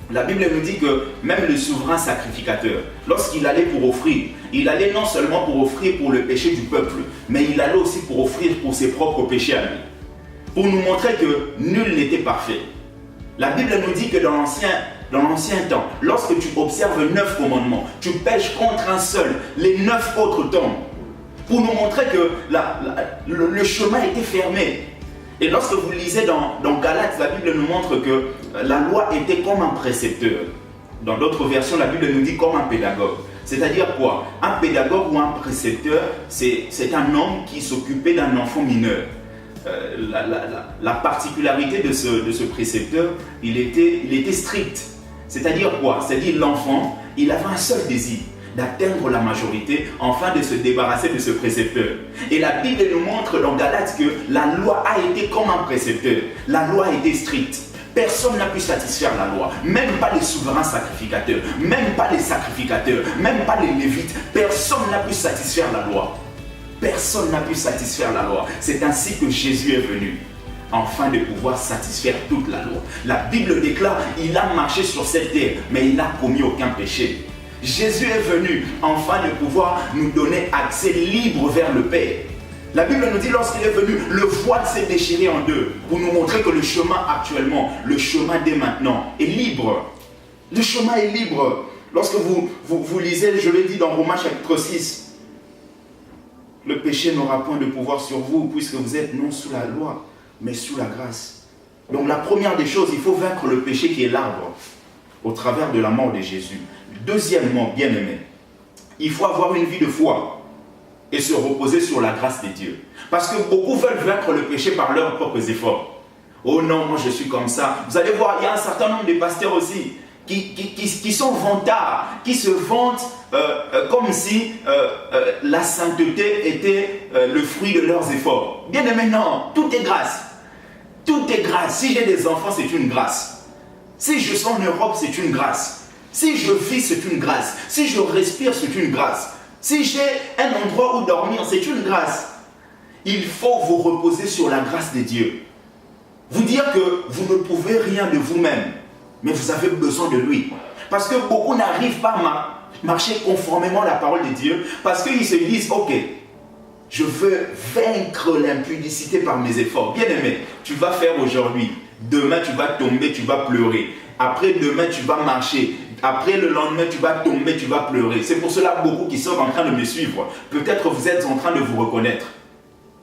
La Bible nous dit que même le souverain sacrificateur, lorsqu'il allait pour offrir, il allait non seulement pour offrir pour le péché du peuple, mais il allait aussi pour offrir pour ses propres péchés à lui. Pour nous montrer que nul n'était parfait. La Bible nous dit que dans l'ancien temps, lorsque tu observes 9 commandements, tu pèches contre un seul, les 9 autres tombent. Pour nous montrer que le chemin était fermé. Et lorsque vous lisez dans Galates, la Bible nous montre que la loi était comme un précepteur. Dans d'autres versions, la Bible nous dit comme un pédagogue. C'est-à-dire quoi? Un pédagogue ou un précepteur, c'est un homme qui s'occupait d'un enfant mineur. La particularité de ce précepteur, il était strict. C'est-à-dire quoi? C'est-à-dire l'enfant, il avait un seul désir, d'atteindre la majorité, afin de se débarrasser de ce précepteur. Et la Bible nous montre dans Galates que la loi a été comme un précepteur. La loi a été stricte. Personne n'a pu satisfaire la loi, même pas les souverains sacrificateurs, même pas les sacrificateurs, même pas les lévites. Personne n'a pu satisfaire la loi. Personne n'a pu satisfaire la loi. C'est ainsi que Jésus est venu, afin de pouvoir satisfaire toute la loi. La Bible déclare, il a marché sur cette terre, mais il n'a commis aucun péché. Jésus est venu afin de pouvoir nous donner accès libre vers le Père. La Bible nous dit, lorsqu'il est venu, le voile s'est déchiré en deux pour nous montrer que le chemin actuellement, le chemin dès maintenant est libre. Le chemin est libre. Lorsque vous lisez, je l'ai dit dans Romains chapitre 6, le péché n'aura point de pouvoir sur vous puisque vous êtes non sous la loi, mais sous la grâce. Donc la première des choses, il faut vaincre le péché qui est l'arbre au travers de la mort de Jésus. Deuxièmement, bien aimé, il faut avoir une vie de foi et se reposer sur la grâce de Dieu. Parce que beaucoup veulent vaincre le péché par leurs propres efforts. Oh non, moi je suis comme ça. Vous allez voir, il y a un certain nombre de pasteurs aussi qui sont vantards, qui se vantent comme si la sainteté était le fruit de leurs efforts. Bien aimé, non, tout est grâce. Tout est grâce. Si j'ai des enfants, c'est une grâce. Si je suis en Europe, c'est une grâce. Si je vis, c'est une grâce. Si je respire, c'est une grâce. Si j'ai un endroit où dormir, c'est une grâce. Il faut vous reposer sur la grâce de Dieu. Vous dire que vous ne pouvez rien de vous-même, mais vous avez besoin de lui. Parce que beaucoup n'arrivent pas à marcher conformément à la parole de Dieu, parce qu'ils se disent, ok, je veux vaincre l'impudicité par mes efforts. Bien aimé, tu vas faire aujourd'hui. Demain, tu vas tomber, tu vas pleurer. Après demain, tu vas marcher. Après le lendemain, tu vas tomber, tu vas pleurer. C'est pour cela beaucoup qui sont en train de me suivre. Peut-être vous êtes en train de vous reconnaître.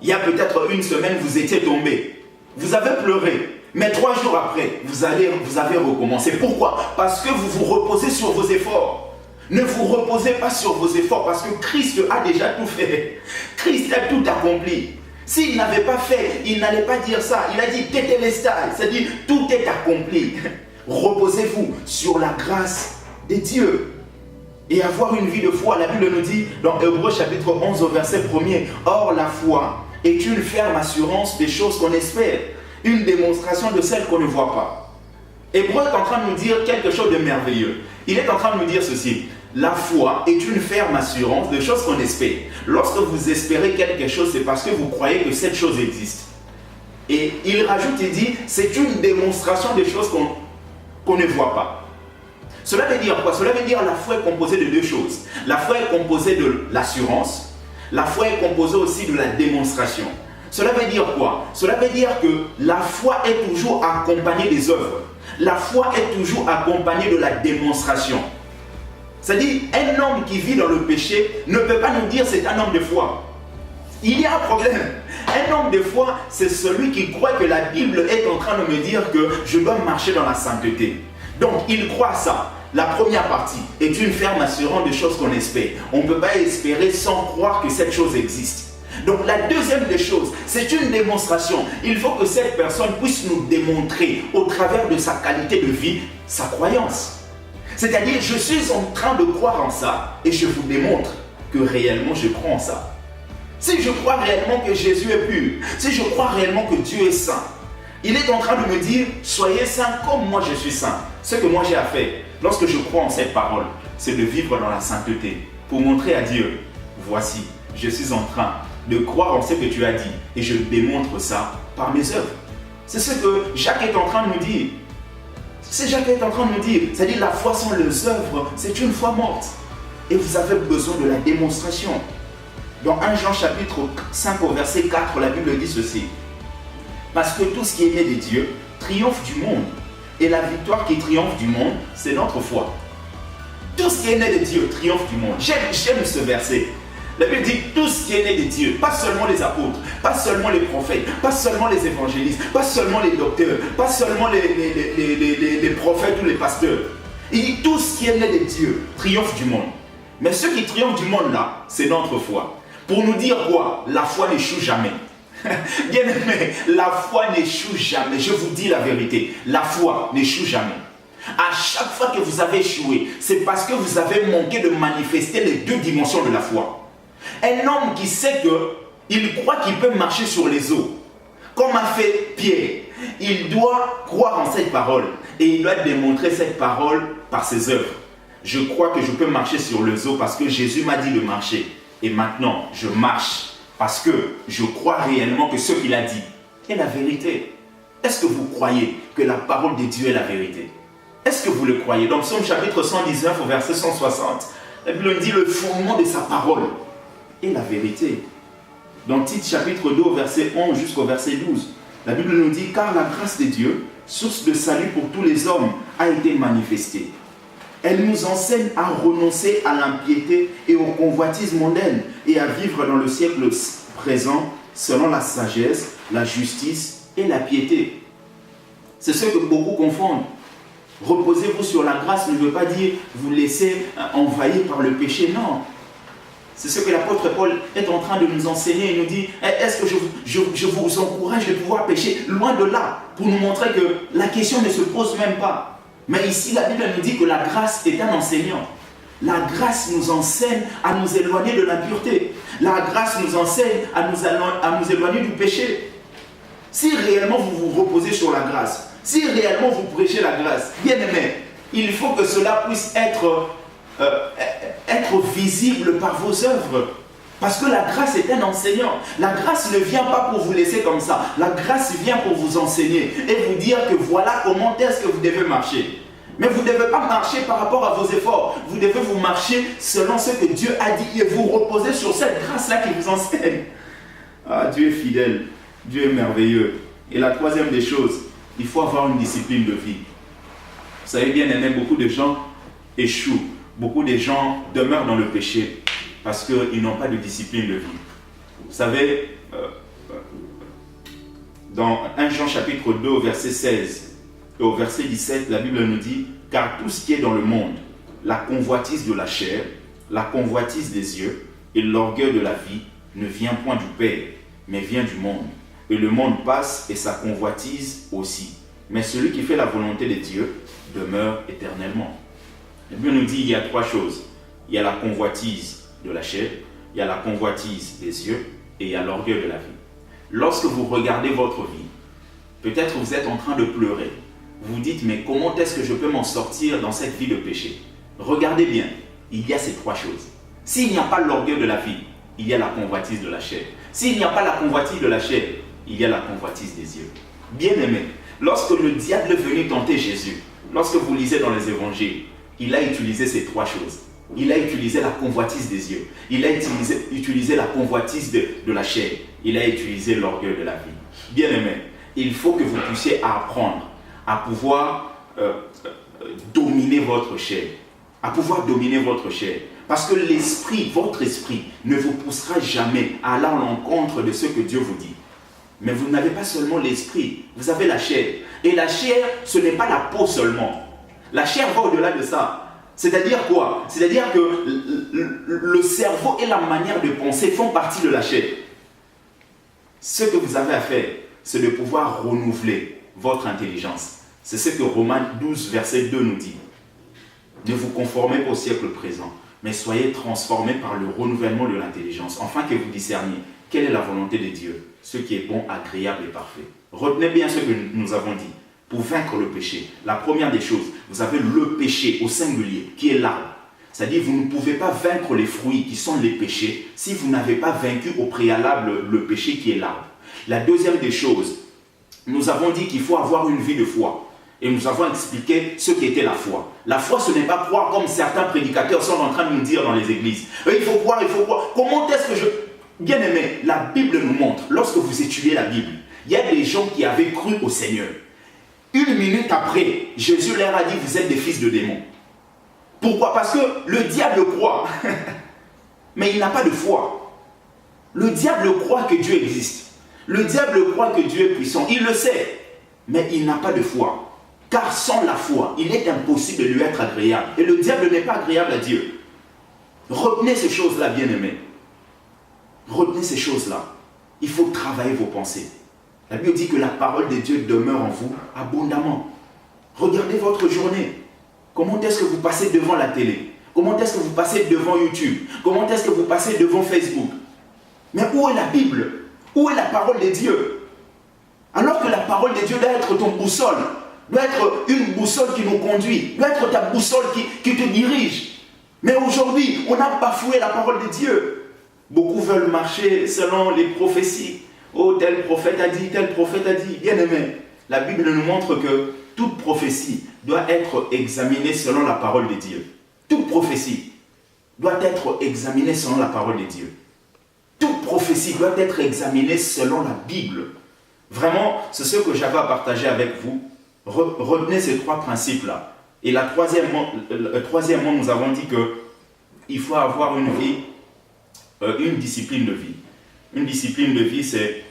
Il y a peut-être une semaine, vous étiez tombé. Vous avez pleuré. Mais 3 jours après, vous avez recommencé. Pourquoi? Parce que vous vous reposez sur vos efforts. Ne vous reposez pas sur vos efforts parce que Christ a déjà tout fait. Christ a tout accompli. S'il n'avait pas fait, il n'allait pas dire ça. Il a dit Tétélestai, c'est-à-dire tout est accompli. Reposez-vous sur la grâce de Dieu et avoir une vie de foi. La Bible nous dit dans Hébreux chapitre 11 au verset 1er, or la foi est une ferme assurance des choses qu'on espère, une démonstration de celles qu'on ne voit pas. Hébreu est en train de nous dire quelque chose de merveilleux. Il est en train de nous dire ceci. La foi est une ferme assurance de choses qu'on espère. Lorsque vous espérez quelque chose, c'est parce que vous croyez que cette chose existe. Et il rajoute, il dit, c'est une démonstration des choses qu'on ne voit pas. Cela veut dire quoi? Cela veut dire la foi est composée de 2 choses. La foi est composée de l'assurance. La foi est composée aussi de la démonstration. Cela veut dire quoi? Cela veut dire que la foi est toujours accompagnée des œuvres. La foi est toujours accompagnée de la démonstration. C'est-à-dire, un homme qui vit dans le péché ne peut pas nous dire c'est un homme de foi. Il y a un problème. Un homme de foi, c'est celui qui croit que la Bible est en train de me dire que je dois marcher dans la sainteté. Donc, il croit ça. La première partie est une ferme assurance des choses qu'on espère. On ne peut pas espérer sans croire que cette chose existe. Donc la deuxième des choses, c'est une démonstration. Il faut que cette personne puisse nous démontrer au travers de sa qualité de vie, sa croyance. C'est-à-dire, je suis en train de croire en ça et je vous démontre que réellement je crois en ça. Si je crois réellement que Jésus est pur, si je crois réellement que Dieu est saint, il est en train de me dire, soyez saints comme moi je suis saint. Ce que moi j'ai à faire, lorsque je crois en cette parole, c'est de vivre dans la sainteté pour montrer à Dieu, voici, je suis en train de croire en ce que tu as dit et je démontre ça par mes œuvres. C'est ce que Jacques est en train de nous dire. C'est Jacques est en train de nous dire, c'est-à-dire la foi sans les œuvres, c'est une foi morte. Et vous avez besoin de la démonstration. Dans 1 Jean chapitre 5 au verset 4, la Bible dit ceci. Parce que tout ce qui est né de Dieu triomphe du monde. Et la victoire qui triomphe du monde, c'est notre foi. Tout ce qui est né de Dieu triomphe du monde. J'aime ce verset. La Bible dit tout ce qui est né de Dieu, pas seulement les apôtres, pas seulement les prophètes, pas seulement les évangélistes, pas seulement les docteurs, pas seulement les prophètes ou les pasteurs. Il dit tout ce qui est né de Dieu triomphe du monde. Mais ce qui triomphe du monde là, c'est notre foi. Pour nous dire quoi? La foi n'échoue jamais. Bien aimé, la foi n'échoue jamais. Je vous dis la vérité, la foi n'échoue jamais. À chaque fois que vous avez échoué, c'est parce que vous avez manqué de manifester les 2 dimensions de la foi. Un homme qui sait qu'il croit qu'il peut marcher sur les eaux, comme a fait Pierre, il doit croire en cette parole et il doit démontrer cette parole par ses œuvres. Je crois que je peux marcher sur les eaux parce que Jésus m'a dit de marcher. Et maintenant, je marche parce que je crois réellement que ce qu'il a dit est la vérité. Est-ce que vous croyez que la parole de Dieu est la vérité? Est-ce que vous le croyez? Dans Psaume chapitre 119 au verset 160, la Bible dit le fondement de sa parole est la vérité. Dans Tite chapitre 2 au verset 11 jusqu'au verset 12, la Bible nous dit car la grâce de Dieu, source de salut pour tous les hommes, a été manifestée. Elle nous enseigne à renoncer à l'impiété et aux convoitises mondaines et à vivre dans le siècle présent selon la sagesse, la justice et la piété. C'est ce que beaucoup confondent. Reposez-vous sur la grâce ne veut pas dire vous laisser envahir par le péché, non. C'est ce que l'apôtre Paul est en train de nous enseigner. Il nous dit, est-ce que je vous encourage de pouvoir pécher? Loin de là, pour nous montrer que la question ne se pose même pas. Mais ici, la Bible nous dit que la grâce est un enseignant. La grâce nous enseigne à nous éloigner de l'impureté. La grâce nous enseigne à nous éloigner du péché. Si réellement vous vous reposez sur la grâce, si réellement vous prêchez la grâce, bien aimé, il faut que cela puisse être visible par vos œuvres. Parce que la grâce est un enseignant. La grâce ne vient pas pour vous laisser comme ça. La grâce vient pour vous enseigner et vous dire que voilà comment est-ce que vous devez marcher. Mais vous ne devez pas marcher par rapport à vos efforts. Vous devez vous marcher selon ce que Dieu a dit et vous reposer sur cette grâce-là qui vous enseigne. Ah, Dieu est fidèle. Dieu est merveilleux. Et la troisième des choses, il faut avoir une discipline de vie. Vous savez bien aimé, beaucoup de gens échouent. Beaucoup de gens demeurent dans le péché parce qu'ils n'ont pas de discipline de vie. Vous savez, dans 1 Jean chapitre 2 au verset 16 et au verset 17, la Bible nous dit « Car tout ce qui est dans le monde, la convoitise de la chair, la convoitise des yeux et l'orgueil de la vie ne vient point du Père, mais vient du monde. Et le monde passe et sa convoitise aussi. Mais celui qui fait la volonté de Dieu demeure éternellement. » La Bible nous dit qu'il y a trois choses. Il y a la convoitise de la chair, il y a la convoitise des yeux et il y a l'orgueil de la vie. Lorsque vous regardez votre vie, peut-être vous êtes en train de pleurer. Vous vous dites, mais comment est-ce que je peux m'en sortir dans cette vie de péché? Regardez bien, il y a ces trois choses. S'il n'y a pas l'orgueil de la vie, il y a la convoitise de la chair. S'il n'y a pas la convoitise de la chair, il y a la convoitise des yeux. Bien-aimé, lorsque le diable est venu tenter Jésus, lorsque vous lisez dans les évangiles, il a utilisé ces trois choses. Il a utilisé la convoitise des yeux. Il a utilisé la convoitise de la chair. Il a utilisé l'orgueil de la vie. Bien-aimé, il faut que vous puissiez apprendre à pouvoir dominer votre chair. À pouvoir dominer votre chair. Parce que l'esprit, votre esprit, ne vous poussera jamais à aller à l'encontre de ce que Dieu vous dit. Mais vous n'avez pas seulement l'esprit, vous avez la chair. Et la chair, ce n'est pas la peau seulement. La chair va au-delà de ça. C'est-à-dire quoi? C'est-à-dire que le cerveau et la manière de penser font partie de la chair. Ce que vous avez à faire, c'est de pouvoir renouveler votre intelligence. C'est ce que Romains 12, verset 2 nous dit. Ne vous conformez pas au siècle présent, mais soyez transformés par le renouvellement de l'intelligence, afin que vous discerniez quelle est la volonté de Dieu, ce qui est bon, agréable et parfait. Retenez bien ce que nous avons dit. Pour vaincre le péché, la première des choses, vous avez le péché au singulier, qui est l'arbre. C'est-à-dire vous ne pouvez pas vaincre les fruits qui sont les péchés si vous n'avez pas vaincu au préalable le péché qui est l'arbre. La deuxième des choses, nous avons dit qu'il faut avoir une vie de foi. Et nous avons expliqué ce qu'était la foi. La foi, ce n'est pas croire comme certains prédicateurs sont en train de nous dire dans les églises. Il faut croire, il faut croire. Comment est-ce que je... Bien aimé, la Bible nous montre, lorsque vous étudiez la Bible, il y a des gens qui avaient cru au Seigneur. Une minute après, Jésus leur a dit, vous êtes des fils de démons. Pourquoi? Parce que le diable croit, mais il n'a pas de foi. Le diable croit que Dieu existe. Le diable croit que Dieu est puissant. Il le sait, mais il n'a pas de foi. Car sans la foi, il est impossible de lui être agréable. Et le diable n'est pas agréable à Dieu. Retenez ces choses-là, bien-aimés. Retenez ces choses-là. Il faut travailler vos pensées. La Bible dit que la parole de Dieu demeure en vous abondamment. Regardez votre journée. Comment est-ce que vous passez devant la télé? Comment est-ce que vous passez devant YouTube? Comment est-ce que vous passez devant Facebook? Mais où est la Bible? Où est la parole de Dieu? Alors que la parole de Dieu doit être ton boussole, doit être une boussole qui nous conduit, doit être ta boussole qui te dirige. Mais aujourd'hui, on a bafoué la parole de Dieu. Beaucoup veulent marcher selon les prophéties. Oh, tel prophète a dit, tel prophète a dit. Bien aimé, la Bible nous montre que toute prophétie doit être examinée selon la parole de Dieu. Toute prophétie doit être examinée selon la parole de Dieu. Toute prophétie doit être examinée selon la Bible. Vraiment, c'est ce que j'avais à partager avec vous. Retenez ces trois principes-là. Et troisièmement, nous avons dit qu'il faut avoir une vie, une discipline de vie. Une discipline de vie, c'est,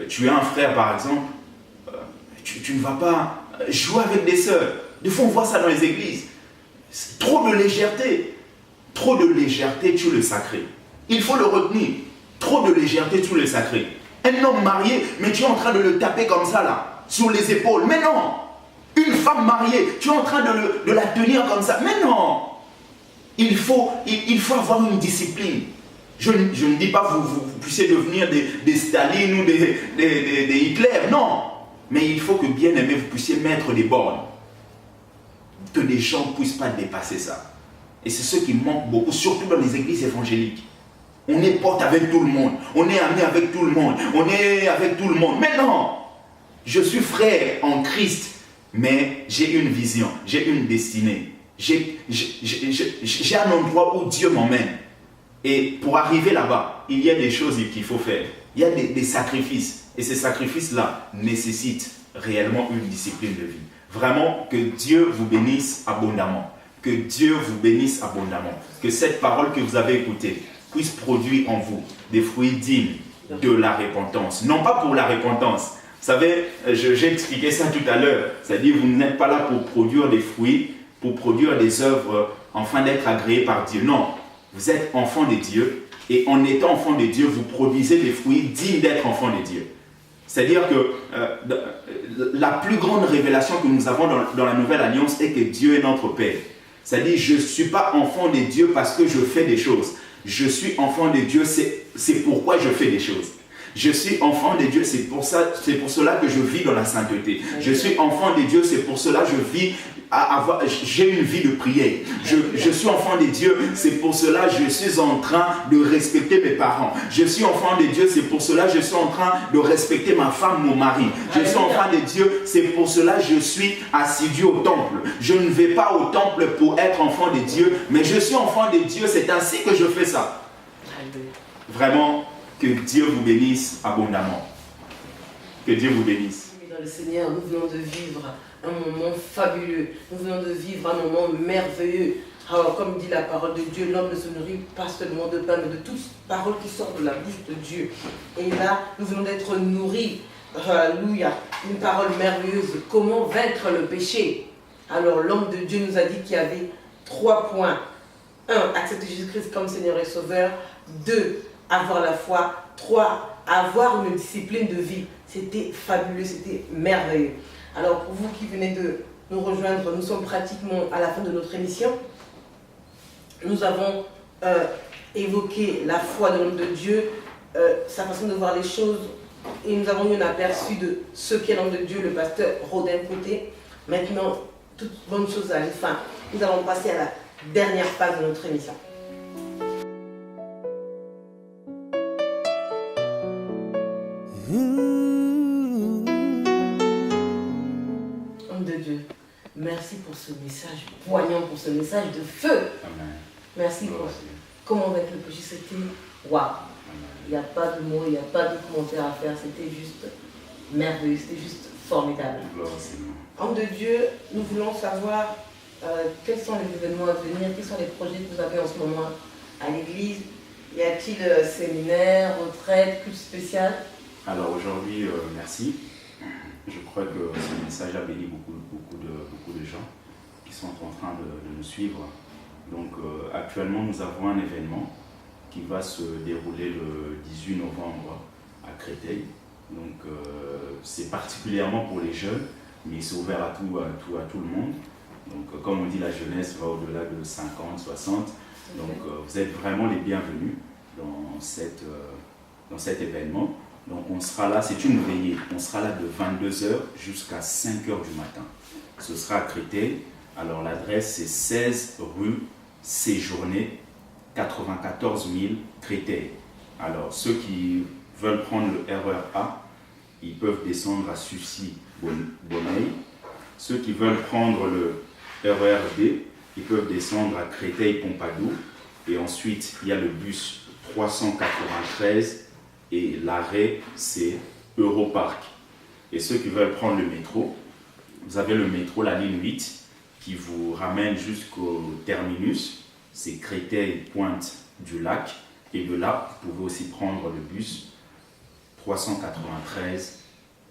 tu as un frère par exemple, tu ne vas pas jouer avec des sœurs. Des fois on voit ça dans les églises. C'est trop de légèreté. trop de légèreté tue le sacré. Il faut le retenir. Trop de légèreté tue le sacré. Un homme marié, mais tu es en train de le taper comme ça là, sur les épaules. Mais non. Une femme mariée, tu es en train de la tenir comme ça. Mais non. Il faut avoir une discipline. Je ne dis pas que vous puissiez devenir des Staline ou des Hitler. Non. Mais il faut que, bien aimé, vous puissiez mettre des bornes. Que les gens ne puissent pas dépasser ça. Et c'est ce qui manque beaucoup, surtout dans les églises évangéliques. On est pote avec tout le monde. On est ami avec tout le monde. On est avec tout le monde. Mais non. Je suis frère en Christ. Mais j'ai une vision. J'ai une destinée. J'ai un endroit où Dieu m'emmène. Et pour arriver là-bas, il y a des choses qu'il faut faire. Il y a des sacrifices. Et ces sacrifices-là nécessitent réellement une discipline de vie. Vraiment, que Dieu vous bénisse abondamment. Que Dieu vous bénisse abondamment. Que cette parole que vous avez écoutée puisse produire en vous des fruits dignes de la repentance. Non pas pour la repentance. Vous savez, j'ai expliqué ça tout à l'heure. C'est-à-dire, vous n'êtes pas là pour produire des fruits, pour produire des œuvres afin d'être agréés par Dieu. Non, vous êtes enfant de Dieu et en étant enfant de Dieu, vous produisez des fruits dignes d'être enfant de Dieu. C'est-à-dire que la plus grande révélation que nous avons dans la Nouvelle Alliance est que Dieu est notre Père. C'est-à-dire, je ne suis pas enfant de Dieu parce que je fais des choses. Je suis enfant de Dieu, c'est pourquoi je fais des choses. Je suis enfant de Dieu, c'est pour cela que je vis dans la sainteté. Je suis enfant de Dieu, c'est pour cela que j'ai une vie de prière. Je suis enfant de Dieu, c'est pour cela que je suis en train de respecter mes parents. Je suis enfant de Dieu, c'est pour cela que je suis en train de respecter ma femme, mon mari. Je suis enfant de Dieu, c'est pour cela que je suis assidu au temple. Je ne vais pas au temple pour être enfant de Dieu, mais je suis enfant de Dieu, c'est ainsi que je fais ça. Vraiment, que Dieu vous bénisse abondamment. Que Dieu vous bénisse. Dans le Seigneur, nous venons de vivre un moment fabuleux. Nous venons de vivre un moment merveilleux. Alors, comme dit la parole de Dieu, l'homme ne se nourrit pas seulement de pain, mais de toute parole qui sort de la bouche de Dieu. Et là, nous venons d'être nourris. Alléluia. Une parole merveilleuse. Comment vaincre le péché? Alors, l'homme de Dieu nous a dit qu'il y avait 3 points. 1. Accepter Jésus-Christ comme Seigneur et Sauveur. 2. Avoir la foi. 3. Avoir une discipline de vie. C'était fabuleux, c'était merveilleux. Alors pour vous qui venez de nous rejoindre, nous sommes pratiquement à la fin de notre émission. Nous avons évoqué la foi de l'homme de Dieu, sa façon de voir les choses, et nous avons eu un aperçu de ce qu'est l'homme de Dieu, le pasteur Rodin Côté. Maintenant, toute bonne chose à la fin. Nous allons passer à la dernière phase de notre émission. Merci pour ce message poignant, pour ce message de feu. Amen. Merci pour comment vaincre le péché. C'était waouh. Il n'y a pas de mots, il n'y a pas de commentaires à faire. C'était juste merveilleux, c'était juste formidable. Homme de Dieu, nous voulons savoir quels sont les événements à venir, quels sont les projets que vous avez en ce moment à l'église. Y a-t-il séminaire, retraite, culte spécial? Alors aujourd'hui, merci. Je crois que ce message a béni beaucoup de gens qui sont en train de nous suivre. Donc actuellement, nous avons un événement qui va se dérouler le 18 novembre à Créteil. Donc c'est particulièrement pour les jeunes, mais c'est ouvert à tout le monde. Donc comme on dit, la jeunesse va au-delà de 50, 60. Donc vous êtes vraiment les bienvenus dans cet événement. Donc on sera là, c'est une veillée, on sera là de 22h jusqu'à 5h du matin. Ce sera à Créteil. Alors l'adresse c'est 16 rue Séjourné, 94 000 Créteil. Alors ceux qui veulent prendre le RER A, ils peuvent descendre à Sucy-Bonneuil. Ceux qui veulent prendre le RER B, ils peuvent descendre à Créteil-Pompadour. Et ensuite il y a le bus 393. Et l'arrêt, c'est Europark. Et ceux qui veulent prendre le métro, vous avez le métro, la ligne 8, qui vous ramène jusqu'au terminus. C'est Créteil-Pointe-du-Lac. Et de là, vous pouvez aussi prendre le bus 393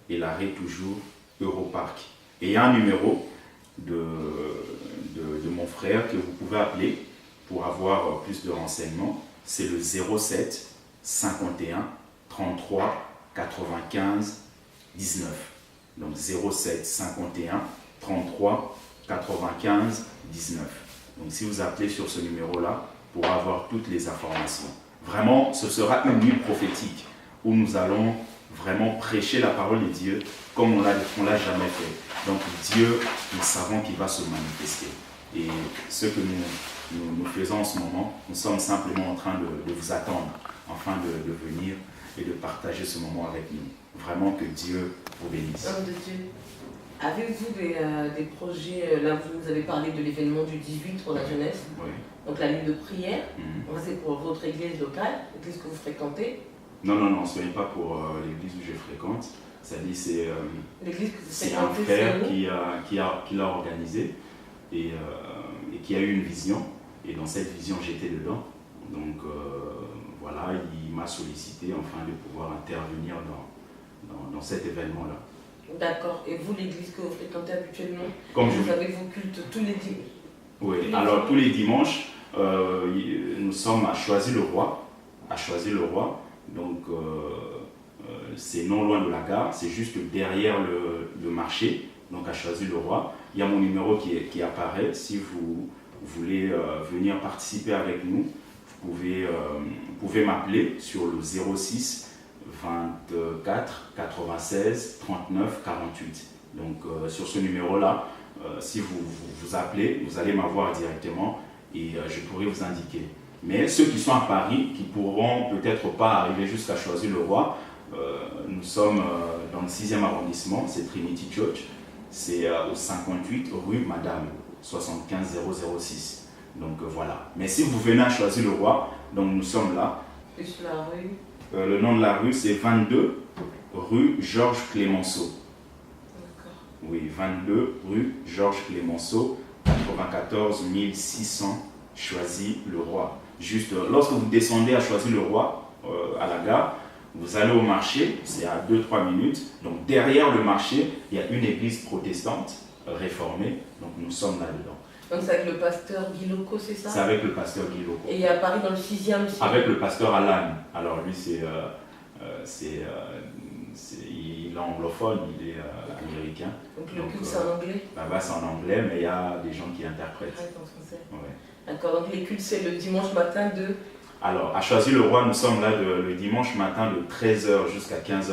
et l'arrêt toujours Europark. Et il y a un numéro de mon frère que vous pouvez appeler pour avoir plus de renseignements, c'est le 07 51 33 95 19. Donc 07 51 33 95 19. Donc si vous appelez sur ce numéro-là pour avoir toutes les informations. Vraiment, ce sera une nuit prophétique où nous allons vraiment prêcher la parole de Dieu comme on l'a jamais fait. Donc Dieu, nous savons qu'il va se manifester. Et ce que nous faisons en ce moment, nous sommes simplement en train de vous attendre, afin de venir et de partager ce moment avec nous. Vraiment que Dieu vous bénisse. Homme de Dieu, avez-vous des projets, là vous nous avez parlé de l'événement du 18 pour la jeunesse, Oui. donc la nuit de prière, c'est pour votre église locale, l'église que vous fréquentez? Non, ce n'est pas pour l'église où je fréquente. C'est-à-dire L'église que vous c'est un fréquentez, frère c'est où? qui l'a organisé et qui a eu une vision. Et dans cette vision, j'étais dedans. Donc voilà, il m'a sollicité afin de pouvoir intervenir dans cet événement-là. D'accord. Et vous, l'église que vous fréquentez habituellement, Comme vous avez vos cultes tous les dimanches? Oui, alors tous les dimanches, nous sommes à Choisy-le-Roi. Donc c'est non loin de la gare, c'est juste derrière le marché, donc à Choisy-le-Roi. Il y a mon numéro qui apparaît. Si vous voulez venir participer avec nous, vous pouvez m'appeler sur le 06 24 96 39 48. Donc sur ce numéro-là, si vous appelez, vous allez m'avoir directement et je pourrai vous indiquer. Mais ceux qui sont à Paris, qui pourront peut-être pas arriver jusqu'à Choisy-le-Roi, nous sommes dans le 6e arrondissement, c'est Trinity Church, c'est au 58 rue Madame, 75 006. Donc voilà. Mais si vous venez à Choisy-le-Roi, donc nous sommes là. Plus la rue. Le nom de la rue, c'est 22 rue Georges Clémenceau. D'accord. Oui, 22 rue Georges Clémenceau, 94 600 Choisy-le-Roi. Juste lorsque vous descendez à Choisy-le-Roi, à la gare, vous allez au marché, c'est à 2-3 minutes. Donc derrière le marché, il y a une église protestante réformée. Donc nous sommes là-dedans. Donc c'est avec le pasteur Guy Loco, c'est ça? C'est avec le pasteur Guy Loco. Et il est à Paris dans le 6e aussi. Avec le pasteur Alan. Alors lui, il est anglophone, il est américain. Donc le culte c'est en anglais? Là-bas c'est en anglais, mais il y a des gens qui interprètent. Ah, en français. Ouais. D'accord, donc les cultes c'est le dimanche matin de... Alors, à Choisy-le-Roi, nous sommes là le dimanche matin de 13h jusqu'à 15h30.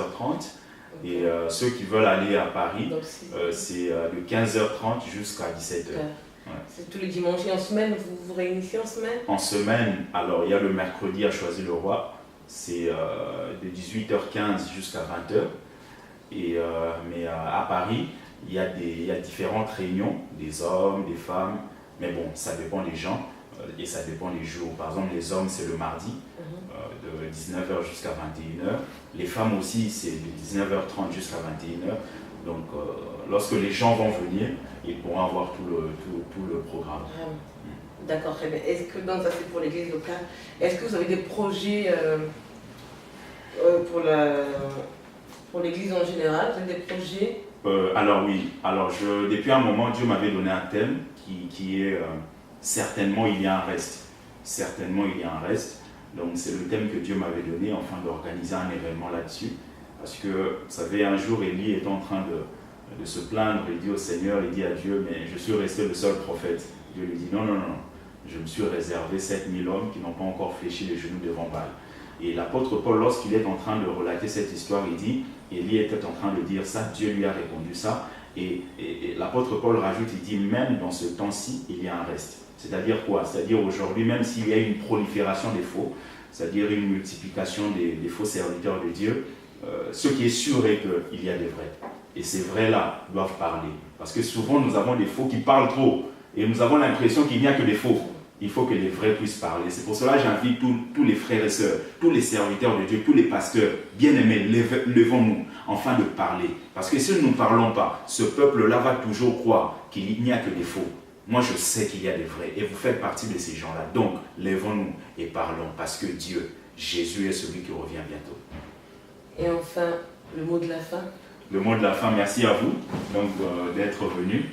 Okay. Et ceux qui veulent aller à Paris, c'est de 15h30 jusqu'à 17h. Okay. Ouais. C'est tous les dimanches. Et en semaine, vous vous réunissez en semaine? En semaine, alors il y a le mercredi à Choisy-le-Roi, c'est de 18h15 jusqu'à 20h. Mais à Paris, il y a différentes réunions, des hommes, des femmes, mais bon, ça dépend des gens. Et ça dépend des jours. Par exemple, les hommes, c'est le mardi, de 19h jusqu'à 21h. Les femmes aussi, c'est de 19h30 jusqu'à 21h. Donc, lorsque les gens vont venir, ils pourront avoir tout le programme. D'accord, très bien. Est-ce que, donc ça c'est pour l'église locale, est-ce que vous avez des projets pour l'église en général? Vous avez des projets? Alors oui. Alors, depuis un moment, Dieu m'avait donné un thème qui est... certainement il y a un reste. Certainement il y a un reste. Donc c'est le thème que Dieu m'avait donné, afin d'organiser un événement là-dessus. Parce que, vous savez, un jour Élie est en train de se plaindre, il dit au Seigneur, il dit à Dieu, mais je suis resté le seul prophète. Dieu lui dit, non, je me suis réservé 7000 hommes qui n'ont pas encore fléchi les genoux devant Baal. Et l'apôtre Paul, lorsqu'il est en train de relater cette histoire, il dit, Élie était en train de dire ça, Dieu lui a répondu ça. Et l'apôtre Paul rajoute, il dit, même dans ce temps-ci, il y a un reste. C'est-à-dire quoi? C'est-à-dire aujourd'hui, même s'il y a une prolifération des faux, c'est-à-dire une multiplication des faux serviteurs de Dieu, ce qui est sûr est qu'il y a des vrais. Et ces vrais-là doivent parler. Parce que souvent, nous avons des faux qui parlent trop. Et nous avons l'impression qu'il n'y a que des faux. Il faut que les vrais puissent parler. C'est pour cela que j'invite tous les frères et sœurs, tous les serviteurs de Dieu, tous les pasteurs, bien-aimés, levons-nous, afin de parler. Parce que si nous ne parlons pas, ce peuple-là va toujours croire qu'il n'y a que des faux. Moi, je sais qu'il y a des vrais. Et vous faites partie de ces gens-là. Donc, levons-nous et parlons. Parce que Dieu, Jésus est celui qui revient bientôt. Et enfin, le mot de la fin. Le mot de la fin, merci à vous donc d'être venus,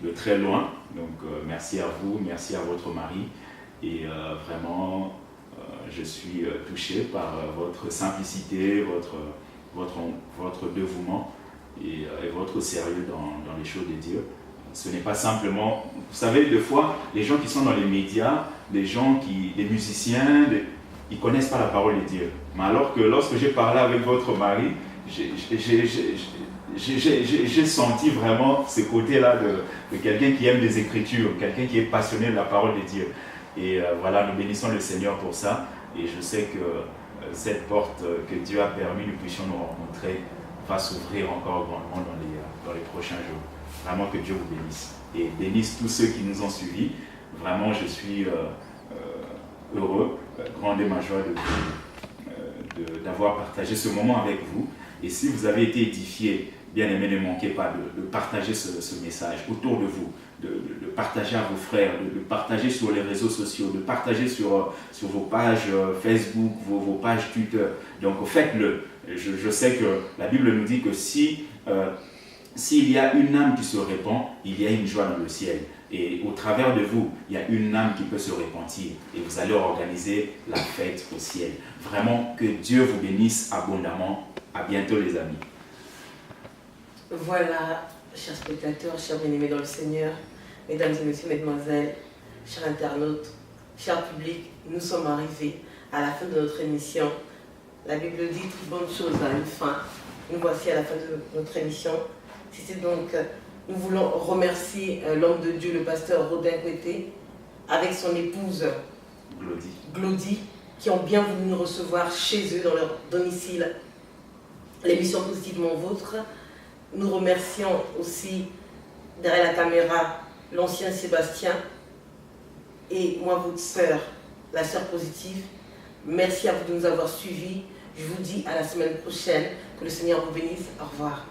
de très loin. Donc merci à vous, merci à votre mari. Et vraiment, je suis touché par votre simplicité, votre dévouement et votre sérieux dans les choses de Dieu. Ce n'est pas simplement... Vous savez, des fois, les gens qui sont dans les médias, les musiciens, ils ne connaissent pas la parole de Dieu. Mais alors que lorsque j'ai parlé avec votre mari, j'ai senti vraiment ce côté-là de quelqu'un qui aime les Écritures, quelqu'un qui est passionné de la parole de Dieu. Et voilà, nous bénissons le Seigneur pour ça. Et je sais que cette porte que Dieu a permis, nous puissions nous rencontrer, va s'ouvrir encore grandement dans les prochains jours. Vraiment que Dieu vous bénisse. Et bénisse tous ceux qui nous ont suivis. Vraiment, je suis heureux, grande est ma joie d'avoir partagé ce moment avec vous. Et si vous avez été édifiés, bien aimés, ne manquez pas de partager ce message autour de vous, de partager à vos frères, de partager sur les réseaux sociaux, de partager sur vos pages Facebook, vos pages Twitter. Donc faites-le. Je sais que la Bible nous dit que s'il y a une âme qui se répand, il y a une joie dans le ciel. Et au travers de vous, il y a une âme qui peut se repentir. Et vous allez organiser la fête au ciel. Vraiment, que Dieu vous bénisse abondamment. À bientôt les amis. Voilà, chers spectateurs, chers bien-aimés dans le Seigneur, mesdames et messieurs, mesdemoiselles, chers internautes, chers publics, nous sommes arrivés à la fin de notre émission. La Bible dit toute bonne chose a une fin. Nous voici à la fin de notre émission. Nous voulons remercier l'homme de Dieu, le pasteur Rodin Coueté, avec son épouse Glody, qui ont bien voulu nous recevoir chez eux, dans leur domicile. L'émission Positivement Vôtre. Nous remercions aussi, derrière la caméra, l'ancien Sébastien et moi, votre sœur, la sœur positive. Merci à vous de nous avoir suivis. Je vous dis à la semaine prochaine. Que le Seigneur vous bénisse. Au revoir.